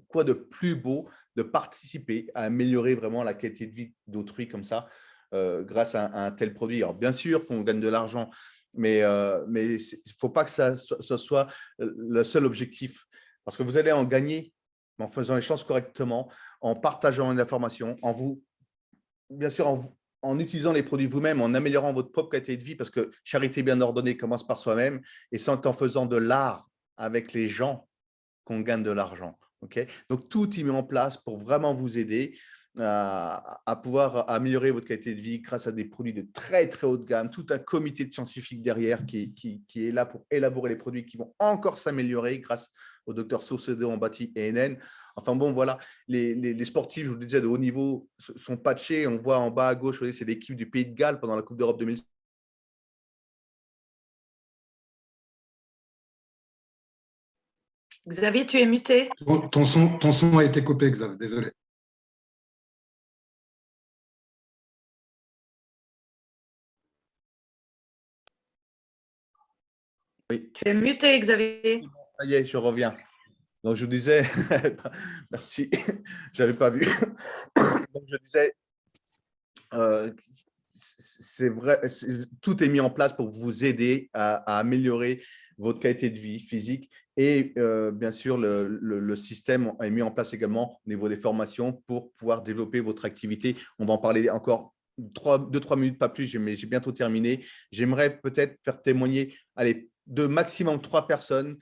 S1: quoi de plus beau de participer à améliorer vraiment la qualité de vie d'autrui comme ça, grâce à un tel produit. Alors, bien sûr qu'on gagne de l'argent, mais il ne faut pas que ça soit le seul objectif. Parce que vous allez en gagner en faisant les choses correctement, en partageant une information, bien sûr, en utilisant les produits vous-même, en améliorant votre propre qualité de vie, parce que charité bien ordonnée commence par soi-même, et c'est en faisant de l'art avec les gens qu'on gagne de l'argent. Okay, donc, tout est mis en place pour vraiment vous aider à pouvoir améliorer votre qualité de vie grâce à des produits de très, très haut de gamme, tout un comité de scientifiques derrière qui est là pour élaborer les produits qui vont encore s'améliorer grâce au docteur Saucedo en bâti et NN. Enfin bon, voilà, les sportifs, je vous le disais, de haut niveau sont patchés. On voit en bas à gauche, c'est l'équipe du Pays de Galles pendant la Coupe d'Europe 2000.
S3: Xavier, tu es muté.
S4: Ton son a été coupé, Xavier, désolé.
S1: Oui.
S3: Tu es muté, Xavier.
S1: Ça y est, je reviens. Donc, je vous disais, merci, je n'avais pas vu. Donc, je disais, c'est vrai, tout est mis en place pour vous aider à améliorer votre qualité de vie physique et bien sûr, le système est mis en place également au niveau des formations pour pouvoir développer votre activité. On va en parler encore 2-3 minutes, pas plus, mais j'ai bientôt terminé. J'aimerais peut-être faire témoigner de maximum 3 personnes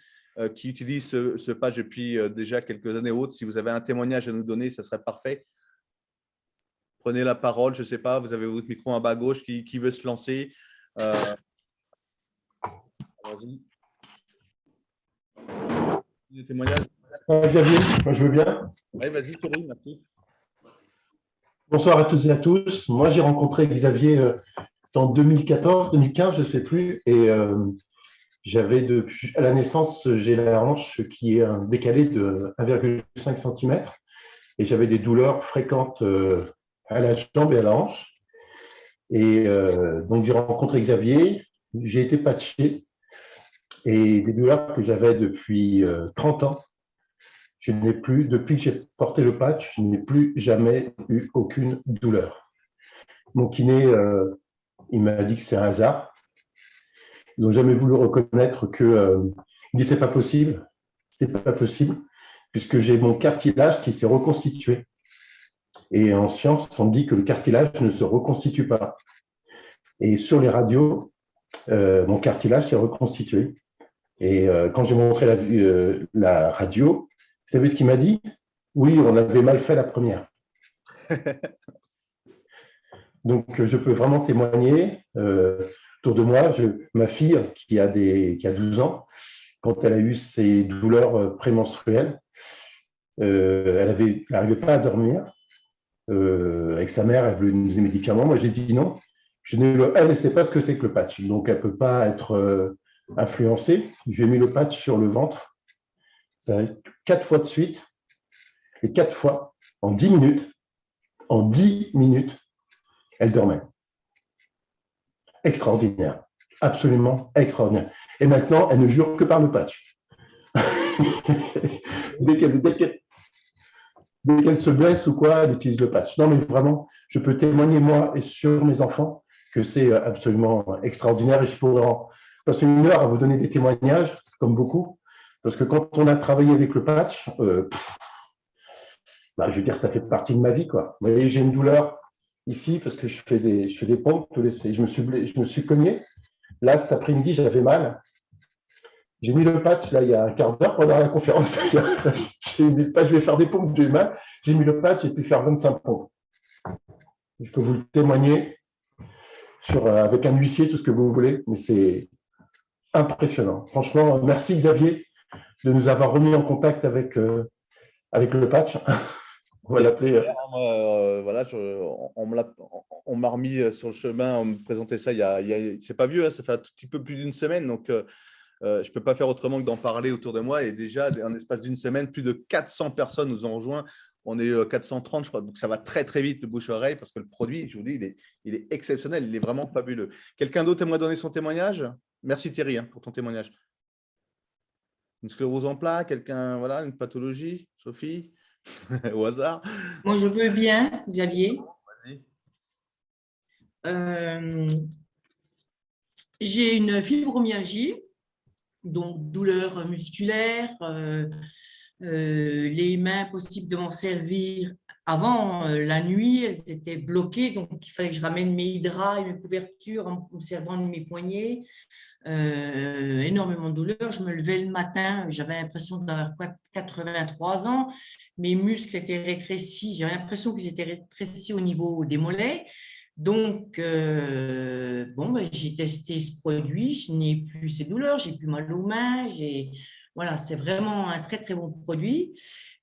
S1: qui utilisent ce page depuis déjà quelques années autres. Si vous avez un témoignage à nous donner, ça serait parfait. Prenez la parole, je ne sais pas, vous avez votre micro en bas à gauche qui veut se lancer. Vas-y. Des témoignages.
S5: Xavier, moi je veux bien.
S1: Oui, vas-y Thierry, merci.
S5: Bonsoir à toutes et à tous. Moi j'ai rencontré Xavier, c'était en 2014, 2015, je ne sais plus, et j'avais depuis à la naissance, j'ai la hanche qui est décalée de 1,5 cm et j'avais des douleurs fréquentes à la jambe et à la hanche. Et donc j'ai rencontré Xavier, j'ai été patché et des douleurs que j'avais depuis 30 ans. Je n'ai plus, depuis que j'ai porté le patch, je n'ai plus jamais eu aucune douleur. Mon kiné, il m'a dit que c'est un hasard. Ils n'ont jamais voulu reconnaître que il dit c'est pas possible, puisque j'ai mon cartilage qui s'est reconstitué. Et en science, on dit que le cartilage ne se reconstitue pas. Et sur les radios, mon cartilage s'est reconstitué. Et quand j'ai montré la radio, vous savez ce qu'il m'a dit? Oui, on avait mal fait la première. Donc, je peux vraiment témoigner. Autour de moi, ma fille qui a 12 ans, quand elle a eu ses douleurs prémenstruelles, elle n'arrivait pas à dormir. Avec sa mère, elle voulait des médicaments. Moi, j'ai dit non. Elle ne sait pas ce que c'est que le patch. Donc, elle ne peut pas être influencée. J'ai mis le patch sur le ventre. Ça a 4 fois de suite. Et 4 fois, en 10 minutes, elle dormait. Extraordinaire. Absolument extraordinaire. Et maintenant, elle ne jure que par le patch. dès qu'elle se blesse ou quoi, elle utilise le patch. Non, mais vraiment, je peux témoigner, moi, et sur mes enfants, que c'est absolument extraordinaire. Et je pourrais passer 1 heure à vous donner des témoignages, comme beaucoup, parce que quand on a travaillé avec le patch, je veux dire, ça fait partie de ma vie, quoi. Vous voyez, j'ai une douleur ici parce que je fais des pompes, je me suis cogné. Là, cet après-midi, j'avais mal. J'ai mis le patch, là, il y a un quart d'heure pendant la conférence. J'ai mis le patch, je vais faire des pompes, j'ai mal. J'ai mis le patch, j'ai pu faire 25 pompes. Je peux vous le témoigner avec un huissier, tout ce que vous voulez, mais c'est impressionnant. Franchement, merci Xavier de nous avoir remis en contact avec le patch. On va l'appeler.
S1: Voilà, on m'a remis sur le chemin, on me présentait ça c'est pas vieux, hein, ça fait un tout petit peu plus d'une semaine, donc je ne peux pas faire autrement que d'en parler autour de moi. Et déjà, en l'espace d'une semaine, plus de 400 personnes nous ont rejoints. On est 430, je crois. Donc, ça va très, très vite, le bouche-oreille, parce que le produit, je vous dis, il est exceptionnel. Il est vraiment fabuleux. Quelqu'un d'autre aimerait donner son témoignage? Merci Thierry pour ton témoignage. Une sclérose en plaques, quelqu'un, voilà, une pathologie, Sophie, au hasard.
S6: Moi, je veux bien, Xavier.
S1: Vas-y.
S6: Euh, j'ai une fibromyalgie, donc douleur musculaire, les mains possibles de m'en servir. Avant, la nuit, elles étaient bloquées, donc il fallait que je ramène mes draps et mes couvertures en me servant de mes poignets. Énormément de douleur. Je me levais le matin, j'avais l'impression d'avoir 83 ans. Mes muscles étaient rétrécis, j'avais l'impression qu'ils étaient rétrécis au niveau des mollets. Donc, bon, ben, j'ai testé ce produit, je n'ai plus ces douleurs, j'ai plus mal aux mains. Voilà, c'est vraiment un très, très bon produit.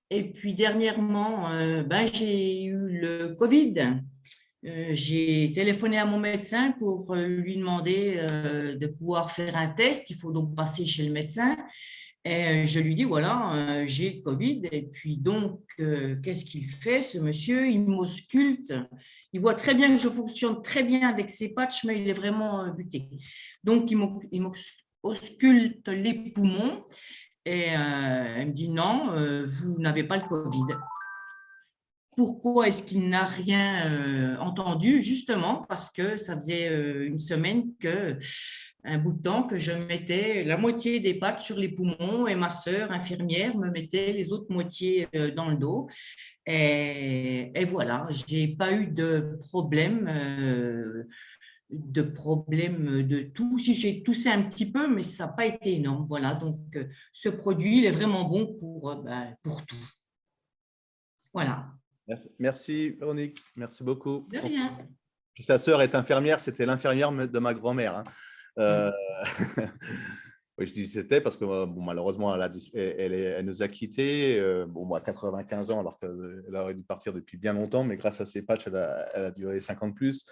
S6: Et puis, dernièrement, ben, j'ai eu le Covid. J'ai téléphoné à mon médecin pour lui demander de pouvoir faire un test. Il faut donc passer chez le médecin. Et je lui dis, voilà, j'ai le Covid. Et puis donc, qu'est-ce qu'il fait, ce monsieur? Il m'ausculte. Il voit très bien que je fonctionne très bien avec ses patchs, mais il est vraiment buté. Donc, il m'ausculte les poumons. Et il me dit, non, vous n'avez pas le Covid. Pourquoi est-ce qu'il n'a rien entendu? Justement parce que ça faisait une semaine un bout de temps que je mettais la moitié des pattes sur les poumons et ma sœur infirmière me mettait les autres moitiés dans le dos. Et voilà, j'ai pas eu de tout. Si j'ai toussé un petit peu, mais ça n'a pas été énorme. Voilà, donc ce produit, il est vraiment bon pour tout. Voilà.
S1: Merci, Véronique. Merci beaucoup.
S6: De rien.
S1: Puis sa sœur est infirmière, c'était l'infirmière de ma grand-mère. Hein. Oui, je dis c'était parce que bon, malheureusement, elle nous a quittés. Bon, moi, 95 ans, alors qu'elle aurait dû partir depuis bien longtemps, mais grâce à ses patchs, elle a duré 50 plus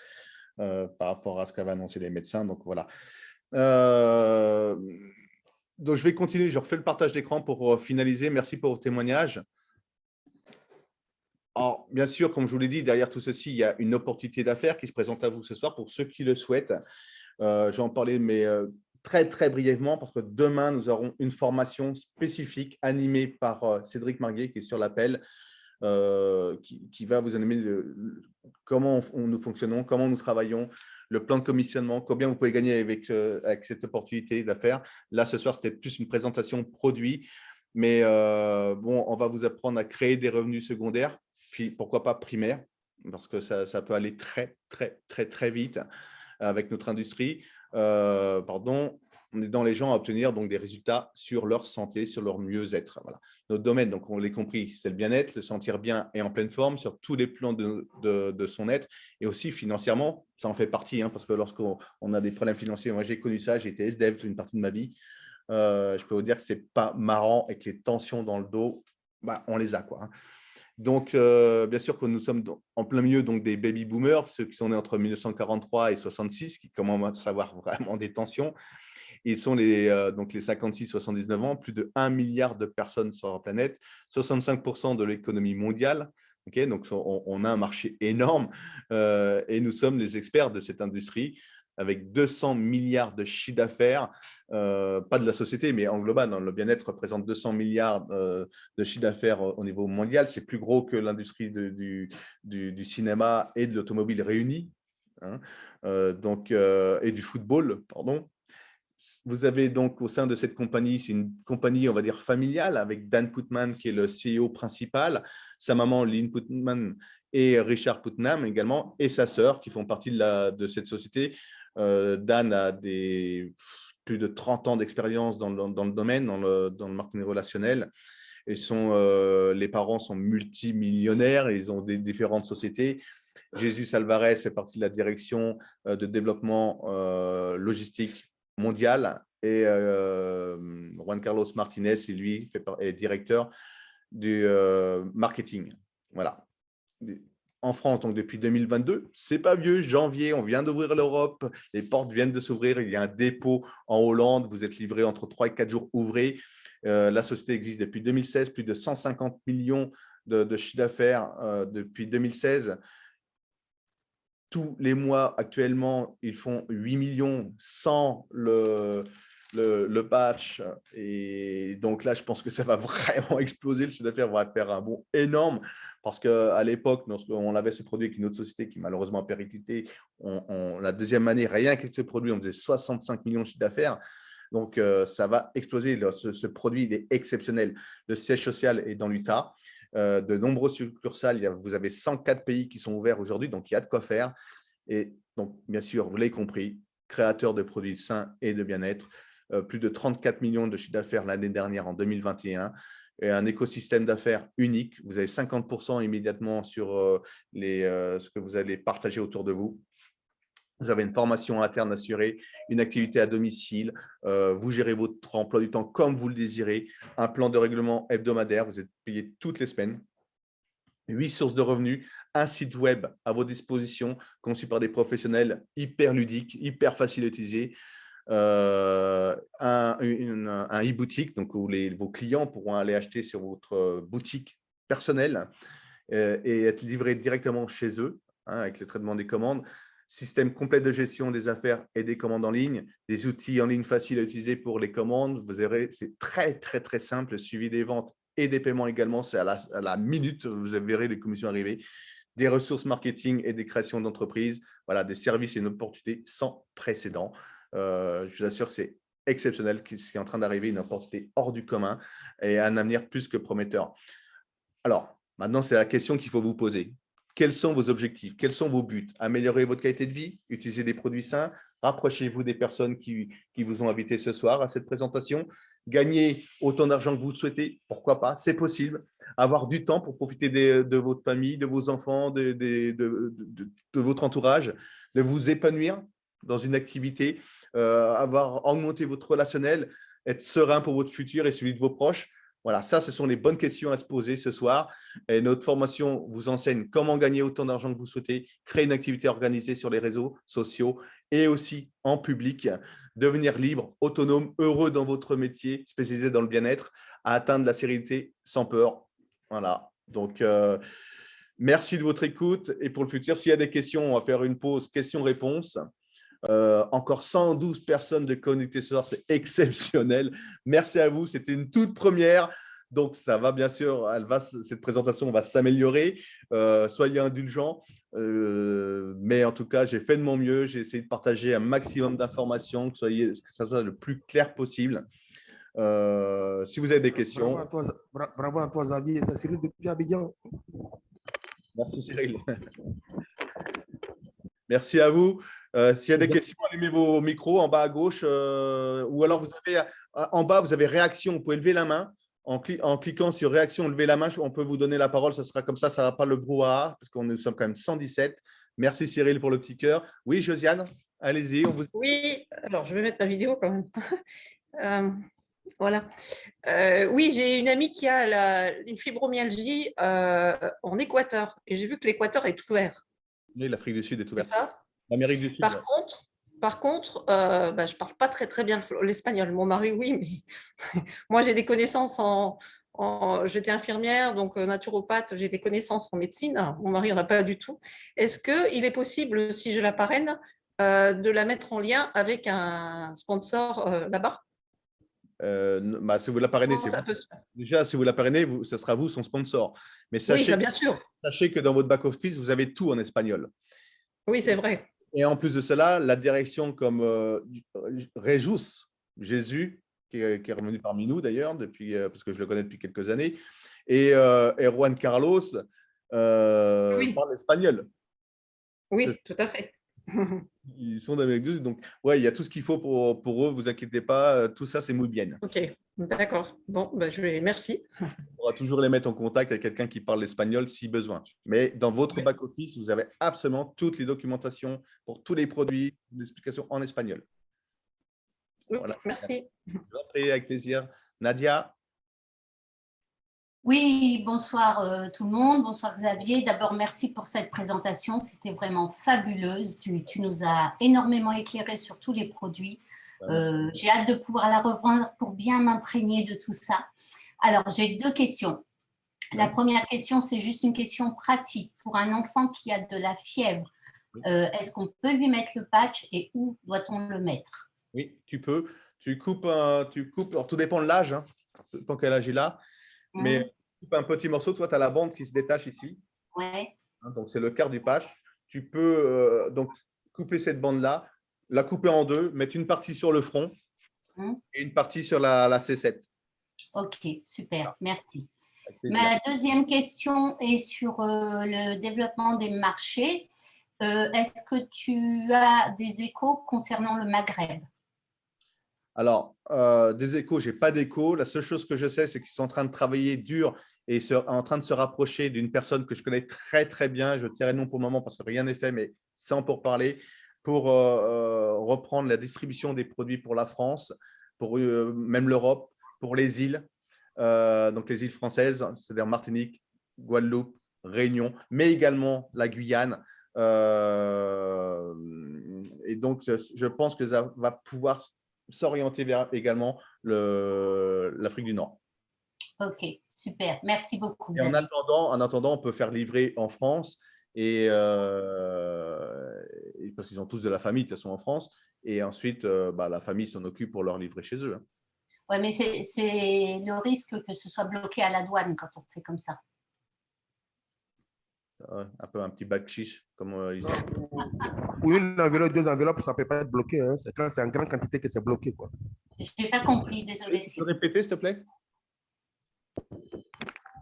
S1: par rapport à ce qu'avaient annoncé les médecins. Donc voilà. Donc je vais continuer, je refais le partage d'écran pour finaliser. Merci pour vos témoignages. Alors, bien sûr, comme je vous l'ai dit, derrière tout ceci, il y a une opportunité d'affaires qui se présente à vous ce soir pour ceux qui le souhaitent. Je vais en parler, mais très, très brièvement, parce que demain, nous aurons une formation spécifique animée par Cédric Marguet, qui est sur l'appel, qui va vous animer comment nous fonctionnons, comment nous travaillons, le plan de commissionnement, combien vous pouvez gagner avec cette opportunité d'affaires. Là, ce soir, c'était plus une présentation produit, mais bon, on va vous apprendre à créer des revenus secondaires, puis pourquoi pas primaires, parce que ça peut aller très, très, très, très vite avec notre industrie. On aidant les gens à obtenir donc des résultats sur leur santé, sur leur mieux-être. Voilà. Notre domaine, donc on l'a compris, c'est le bien-être, se sentir bien et en pleine forme sur tous les plans de son être, et aussi financièrement, ça en fait partie, hein, parce que lorsqu'on a des problèmes financiers, moi j'ai connu ça, j'ai été SDF toute une partie de ma vie, je peux vous dire que ce n'est pas marrant et que les tensions dans le dos, bah, on les a, quoi. Hein. Donc, bien sûr que nous sommes en plein milieu donc, des baby boomers, ceux qui sont nés entre 1943 et 66, qui commencent à avoir vraiment des tensions. Ils sont donc les 56-79 ans, plus de 1 milliard de personnes sur la planète, 65% de l'économie mondiale. Okay, donc, on a un marché énorme et nous sommes les experts de cette industrie avec 200 milliards de chiffre d'affaires, pas de la société, mais en global, dans le bien-être représente 200 milliards de chiffre d'affaires au niveau mondial. C'est plus gros que l'industrie du cinéma et de l'automobile réunis, hein, et du football, pardon. Vous avez donc au sein de cette compagnie, c'est une compagnie, on va dire, familiale, avec Dan Putman, qui est le CEO principal, sa maman, Lynn Putman, et Richard Putnam également, et sa sœur, qui font partie de cette société. Dan a plus de 30 ans d'expérience dans le domaine, dans le marketing relationnel. Et les parents sont multimillionnaires et ils ont des différentes sociétés. Jesus Alvarez fait partie de la direction de développement logistique mondial et Juan Carlos Martinez, lui, est directeur du marketing. Voilà. En France, donc depuis 2022, c'est pas vieux, janvier, on vient d'ouvrir l'Europe, les portes viennent de s'ouvrir, il y a un dépôt en Hollande, vous êtes livré entre 3 et 4 jours ouvrés. La société existe depuis 2016, plus de 150 millions de chiffre d'affaires depuis 2016. Tous les mois, actuellement, ils font 8 millions sans le patch. Et donc là, je pense que ça va vraiment exploser. Le chiffre d'affaires va faire un bond énorme parce qu'à l'époque, on avait ce produit avec une autre société qui malheureusement a périclité. La deuxième année, rien qu'avec ce produit, on faisait 65 millions de chiffre d'affaires. Donc, ça va exploser. Ce produit, il est exceptionnel. Le siège social est dans l'Utah. De nombreuses succursales, vous avez 104 pays qui sont ouverts aujourd'hui, donc il y a de quoi faire. Et donc, bien sûr, vous l'avez compris, créateur de produits sains et de bien-être, plus de 34 millions de chiffre d'affaires l'année dernière en 2021, et un écosystème d'affaires unique. Vous avez 50% immédiatement sur ce que vous allez partager autour de vous. Vous avez une formation interne assurée, une activité à domicile, vous gérez votre emploi du temps comme vous le désirez, un plan de règlement hebdomadaire, vous êtes payé toutes les semaines, 8 sources de revenus, un site web à vos dispositions conçu par des professionnels hyper ludiques, hyper facile à utiliser, un e-boutique donc où vos clients pourront aller acheter sur votre boutique personnelle et être livrés directement chez eux avec le traitement des commandes. Système complet de gestion des affaires et des commandes en ligne, des outils en ligne faciles à utiliser pour les commandes. Vous verrez, c'est très, très, très simple. Le suivi des ventes et des paiements également, c'est à la minute. Vous verrez les commissions arriver. Des ressources marketing et des créations d'entreprises. Voilà, des services et une opportunité sans précédent. Je vous assure, c'est exceptionnel ce qui est en train d'arriver, une opportunité hors du commun et un avenir plus que prometteur. Alors, maintenant, c'est la question qu'il faut vous poser. Quels sont vos objectifs? Quels sont vos buts? Améliorer votre qualité de vie, utiliser des produits sains, rapprochez-vous des personnes qui vous ont invité ce soir à cette présentation, gagner autant d'argent que vous le souhaitez, pourquoi pas, c'est possible. Avoir du temps pour profiter de votre famille, de vos enfants, de votre entourage, de vous épanouir dans une activité, avoir augmenté votre relationnel, être serein pour votre futur et celui de vos proches. Voilà, ça, ce sont les bonnes questions à se poser ce soir. Et notre formation vous enseigne comment gagner autant d'argent que vous souhaitez, créer une activité organisée sur les réseaux sociaux et aussi en public, devenir libre, autonome, heureux dans votre métier, spécialisé dans le bien-être, à atteindre la sérénité sans peur. Voilà, donc merci de votre écoute. Et pour le futur, s'il y a des questions, on va faire une pause questions-réponses. Encore 112 personnes de connectées ce soir, c'est exceptionnel. Merci à vous, c'était une toute première. Donc, ça va bien sûr, cette présentation va s'améliorer. Soyez indulgents. Mais en tout cas, j'ai fait de mon mieux. J'ai essayé de partager un maximum d'informations, que ça soit le plus clair possible. Si vous avez des questions.
S7: Bravo à toi, Xavier. C'est Cyril depuis Abidjan.
S1: Merci, Cyril. Merci à vous. S'il y a des questions, allumez vos micros en bas à gauche ou alors vous avez en bas, vous avez réaction. Vous pouvez lever la main. En cliquant sur réaction, lever la main, on peut vous donner la parole. Ça sera comme ça ne va pas le brouhaha parce qu'on nous sommes quand même 117. Merci Cyril pour le petit cœur. Oui, Josiane, allez-y.
S8: Oui, alors je vais mettre ma vidéo quand même. Voilà. Oui, j'ai une amie qui a une fibromyalgie en Équateur et j'ai vu que l'Équateur est ouvert.
S1: Oui, l'Afrique du Sud est ouverte.
S8: C'est ça.
S1: L'Amérique du Sud.
S8: Par contre, je ne parle pas très, très bien l'espagnol. Mon mari, oui, mais moi, j'ai des connaissances j'étais infirmière, donc naturopathe, j'ai des connaissances en médecine. Mon mari n'en a pas du tout. Est-ce qu'il est possible, si je la parraine, de la mettre en lien avec un sponsor là-bas?
S1: Si vous la parrainez, déjà, si vous la parrainez, ce sera vous son sponsor. Mais sachez,
S8: oui, bien sûr.
S1: Sachez que dans votre back-office, vous avez tout en espagnol.
S8: Oui, c'est vrai.
S1: Et en plus de cela, la direction comme Rejus, Jésus, qui est revenu parmi nous d'ailleurs, parce que je le connais depuis quelques années, et Juan Carlos parle espagnol.
S8: Oui, tout à fait.
S1: Ils sont d'Amérique du Sud, donc ouais, il y a tout ce qu'il faut pour eux, vous inquiétez pas, tout ça c'est muy bien.
S8: Ok, d'accord. Bon, merci.
S1: On pourra toujours les mettre en contact avec quelqu'un qui parle l'espagnol si besoin. Mais dans votre back-office, vous avez absolument toutes les documentations pour tous les produits, l'explication en espagnol.
S8: Voilà. Merci.
S1: Je vous en prie, avec plaisir. Nadia?
S9: Oui, bonsoir tout le monde, bonsoir Xavier. D'abord, merci pour cette présentation, c'était vraiment fabuleuse. Tu nous as énormément éclairé sur tous les produits. J'ai hâte de pouvoir la revoir pour bien m'imprégner de tout ça. Alors, j'ai deux questions. La première question, c'est juste une question pratique. Pour un enfant qui a de la fièvre, est-ce qu'on peut lui mettre le patch et où doit-on le mettre?
S1: Oui, tu peux. tu coupes, alors, tout dépend de l'âge, hein, ça dépend quel âge il a, mais tu coupes un petit morceau, toi, tu as la bande qui se détache ici.
S9: Ouais.
S1: Hein, donc, c'est le quart du patch. Tu peux donc couper cette bande-là, la couper en deux, mettre une partie sur le front et une partie sur la C7.
S9: Ok, super, merci.
S1: Avec plaisir.
S9: Ma deuxième question est sur le développement des marchés. Est-ce que tu as des échos concernant le Maghreb?
S1: Alors, des échos, je n'ai pas d'échos. La seule chose que je sais, c'est qu'ils sont en train de travailler dur et en train de se rapprocher d'une personne que je connais très, très bien. Je tairai le nom pour le moment parce que rien n'est fait, mais sans pour parler, pour reprendre la distribution des produits pour la France, pour même l'Europe, pour les îles, donc les îles françaises, c'est-à-dire Martinique, Guadeloupe, Réunion, mais également la Guyane. Et donc, je pense que ça va pouvoir s'orienter vers également l'Afrique du Nord.
S9: Ok, super. Merci beaucoup.
S1: Et en attendant, on peut faire livrer en France et parce qu'ils ont tous de la famille de toute façon en France. Et ensuite, la famille s'en occupe pour leur livrer chez eux.
S9: Oui, mais c'est le risque que ce soit bloqué à la douane quand on fait comme ça.
S1: Un peu un petit bac chiche, comme ils disent.
S7: Pour une enveloppe, deux enveloppes, ça ne peut pas être bloqué. Hein. C'est en grande quantité que c'est bloqué.
S9: Je n'ai pas compris, désolé.
S1: Tu peux répéter, s'il te plaît?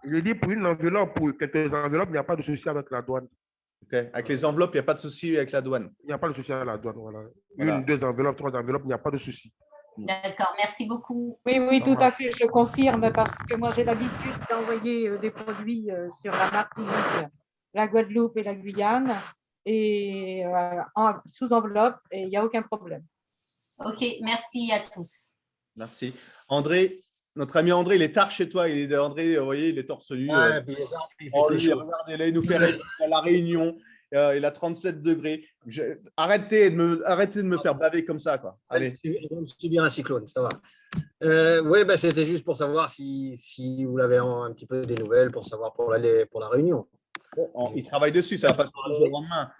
S7: Je dis pour une enveloppe, pour quelques enveloppes, il n'y a pas de souci avec la douane.
S1: Okay. Avec les enveloppes, il n'y a pas de souci avec la douane.
S7: Il n'y a pas de souci avec la douane. Voilà.
S1: Voilà.
S7: Une, deux enveloppes, trois enveloppes, il n'y a pas de souci.
S9: D'accord, merci beaucoup.
S10: Oui, oui, tout à fait, je confirme parce que moi j'ai l'habitude d'envoyer des produits sur la Martinique, la Guadeloupe et la Guyane et sous enveloppe et il n'y a aucun problème.
S9: Ok, merci à tous.
S1: Merci. André, notre ami André, il est tard chez toi. André, vous voyez, il est torse nu. Regardez-le, il nous fait rêver à la Réunion. Il a 37 degrés. Arrêtez de me faire baver comme ça, quoi. Allez.
S11: Je subir un cyclone, ça va. Oui, c'était juste pour savoir si vous l'avez un petit peu des nouvelles, pour savoir pour la réunion.
S1: Il travaille dessus, ça ne va pas se faire du jour au lendemain.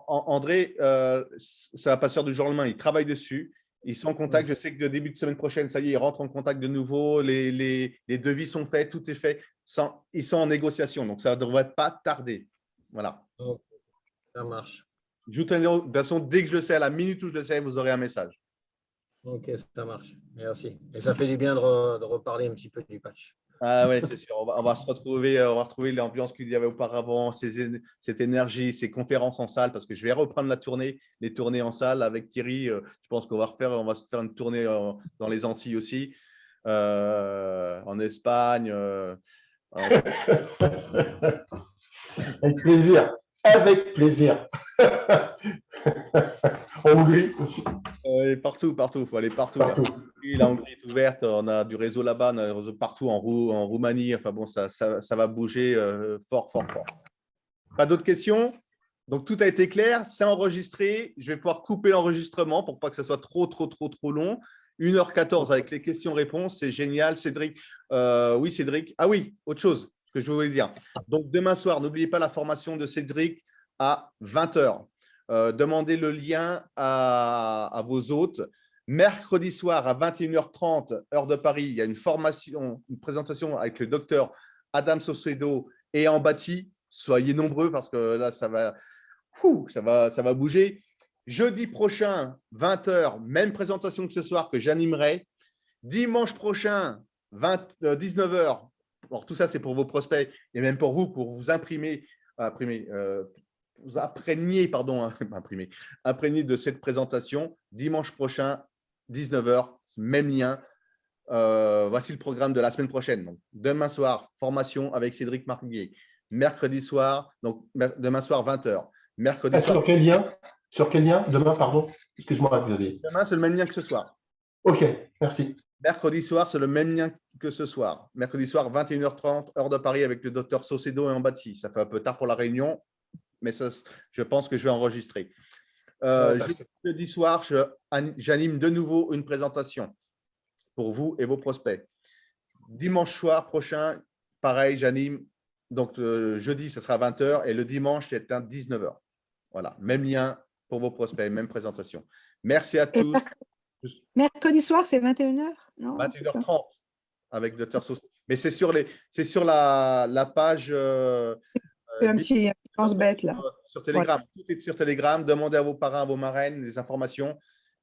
S1: André, ça ne va pas se faire du jour au lendemain. Il travaille dessus. Ils sont en contact. Je sais que le début de semaine prochaine, ça y est, ils rentrent en contact de nouveau. Les devis sont faits, tout est fait. Ils sont en négociation, donc ça ne devrait pas tarder. Voilà.
S11: Okay. Ça marche.
S1: De toute façon, dès que je le sais, à la minute où je le sais, vous aurez un message.
S11: Ok, ça marche. Merci. Et ça fait du bien de reparler un petit peu du patch.
S1: Ah ouais, c'est sûr. On va se retrouver, on va retrouver l'ambiance qu'il y avait auparavant, cette énergie, ces conférences en salle, parce que je vais reprendre les tournées en salle avec Thierry. Je pense qu'on va se faire une tournée dans les Antilles aussi, en Espagne.
S5: Avec plaisir. Avec plaisir. En Hongrie aussi.
S1: Partout. Il faut aller partout.
S5: Partout.
S1: La Hongrie est ouverte. On a du réseau là-bas. On a un réseau partout en Roumanie. Enfin bon, ça va bouger fort. Pas d'autres questions? Donc, tout a été clair. C'est enregistré. Je vais pouvoir couper l'enregistrement pour pas que ce soit trop long. 1h14 avec les questions-réponses. C'est génial. Cédric. Oui, Cédric. Ah oui, autre chose que je voulais dire. Donc, demain soir, n'oubliez pas la formation de Cédric à 20h. Demandez le lien à vos hôtes. Mercredi soir à 21h30, heure de Paris, il y a une présentation avec le docteur Adam Saucedo et Ambati. Soyez nombreux parce que là, ça va bouger. Jeudi prochain, 20h, même présentation que ce soir que j'animerai. Dimanche prochain, 19h. Alors, tout ça, c'est pour vos prospects et même pour vous imprégner de cette présentation. Dimanche prochain, 19h, même lien. Voici le programme de la semaine prochaine. Donc, demain soir, formation avec Cédric Marguillet. Mercredi soir, donc demain soir, 20h. Mercredi soir.
S5: Sur quel lien? Demain, pardon. Excuse-moi, Xavier.
S1: Demain, c'est le même lien que ce soir.
S5: OK, merci.
S1: Mercredi soir, c'est le même lien que ce soir. Mercredi soir, 21h30, heure de Paris avec le docteur Saucedo et Ambati. Ça fait un peu tard pour la réunion, mais ça, je pense que je vais enregistrer. Jeudi soir, j'anime de nouveau une présentation pour vous et vos prospects. Dimanche soir prochain, pareil, j'anime. Donc, jeudi, ce sera 20h et le dimanche, c'est à 19h. Voilà, même lien pour vos prospects, même présentation. Merci à tous.
S12: Mercredi soir, c'est 21h? Non,
S1: 21h30 avec Dr Sauce. Mais c'est sur la page
S12: un petit pense-bête là.
S1: sur Telegram. Tout est sur Telegram. Demandez à vos parrains, à vos marraines les informations.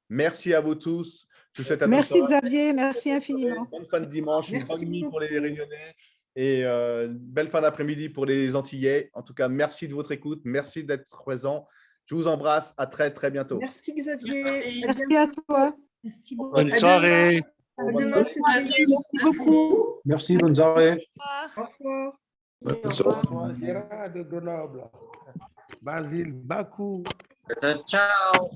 S1: Merci à vous tous. Je vous souhaite à
S12: Merci
S1: tous
S12: Xavier, merci infiniment.
S1: bonne fin de dimanche, une bonne nuit pour les Réunionnais et belle fin d'après-midi pour les Antillais. En tout cas, merci de votre écoute. Merci d'être présent. Je vous embrasse. À très, très bientôt.
S12: Merci Xavier. Merci à toi.
S8: Merci beaucoup.
S13: Bonne soirée.
S12: À demain, Cédric. Merci beaucoup.
S13: Merci, bonne soirée.
S12: Au revoir.
S7: Bonne soirée. Gérard de Grenoble. Basile Bakou.
S11: Ciao.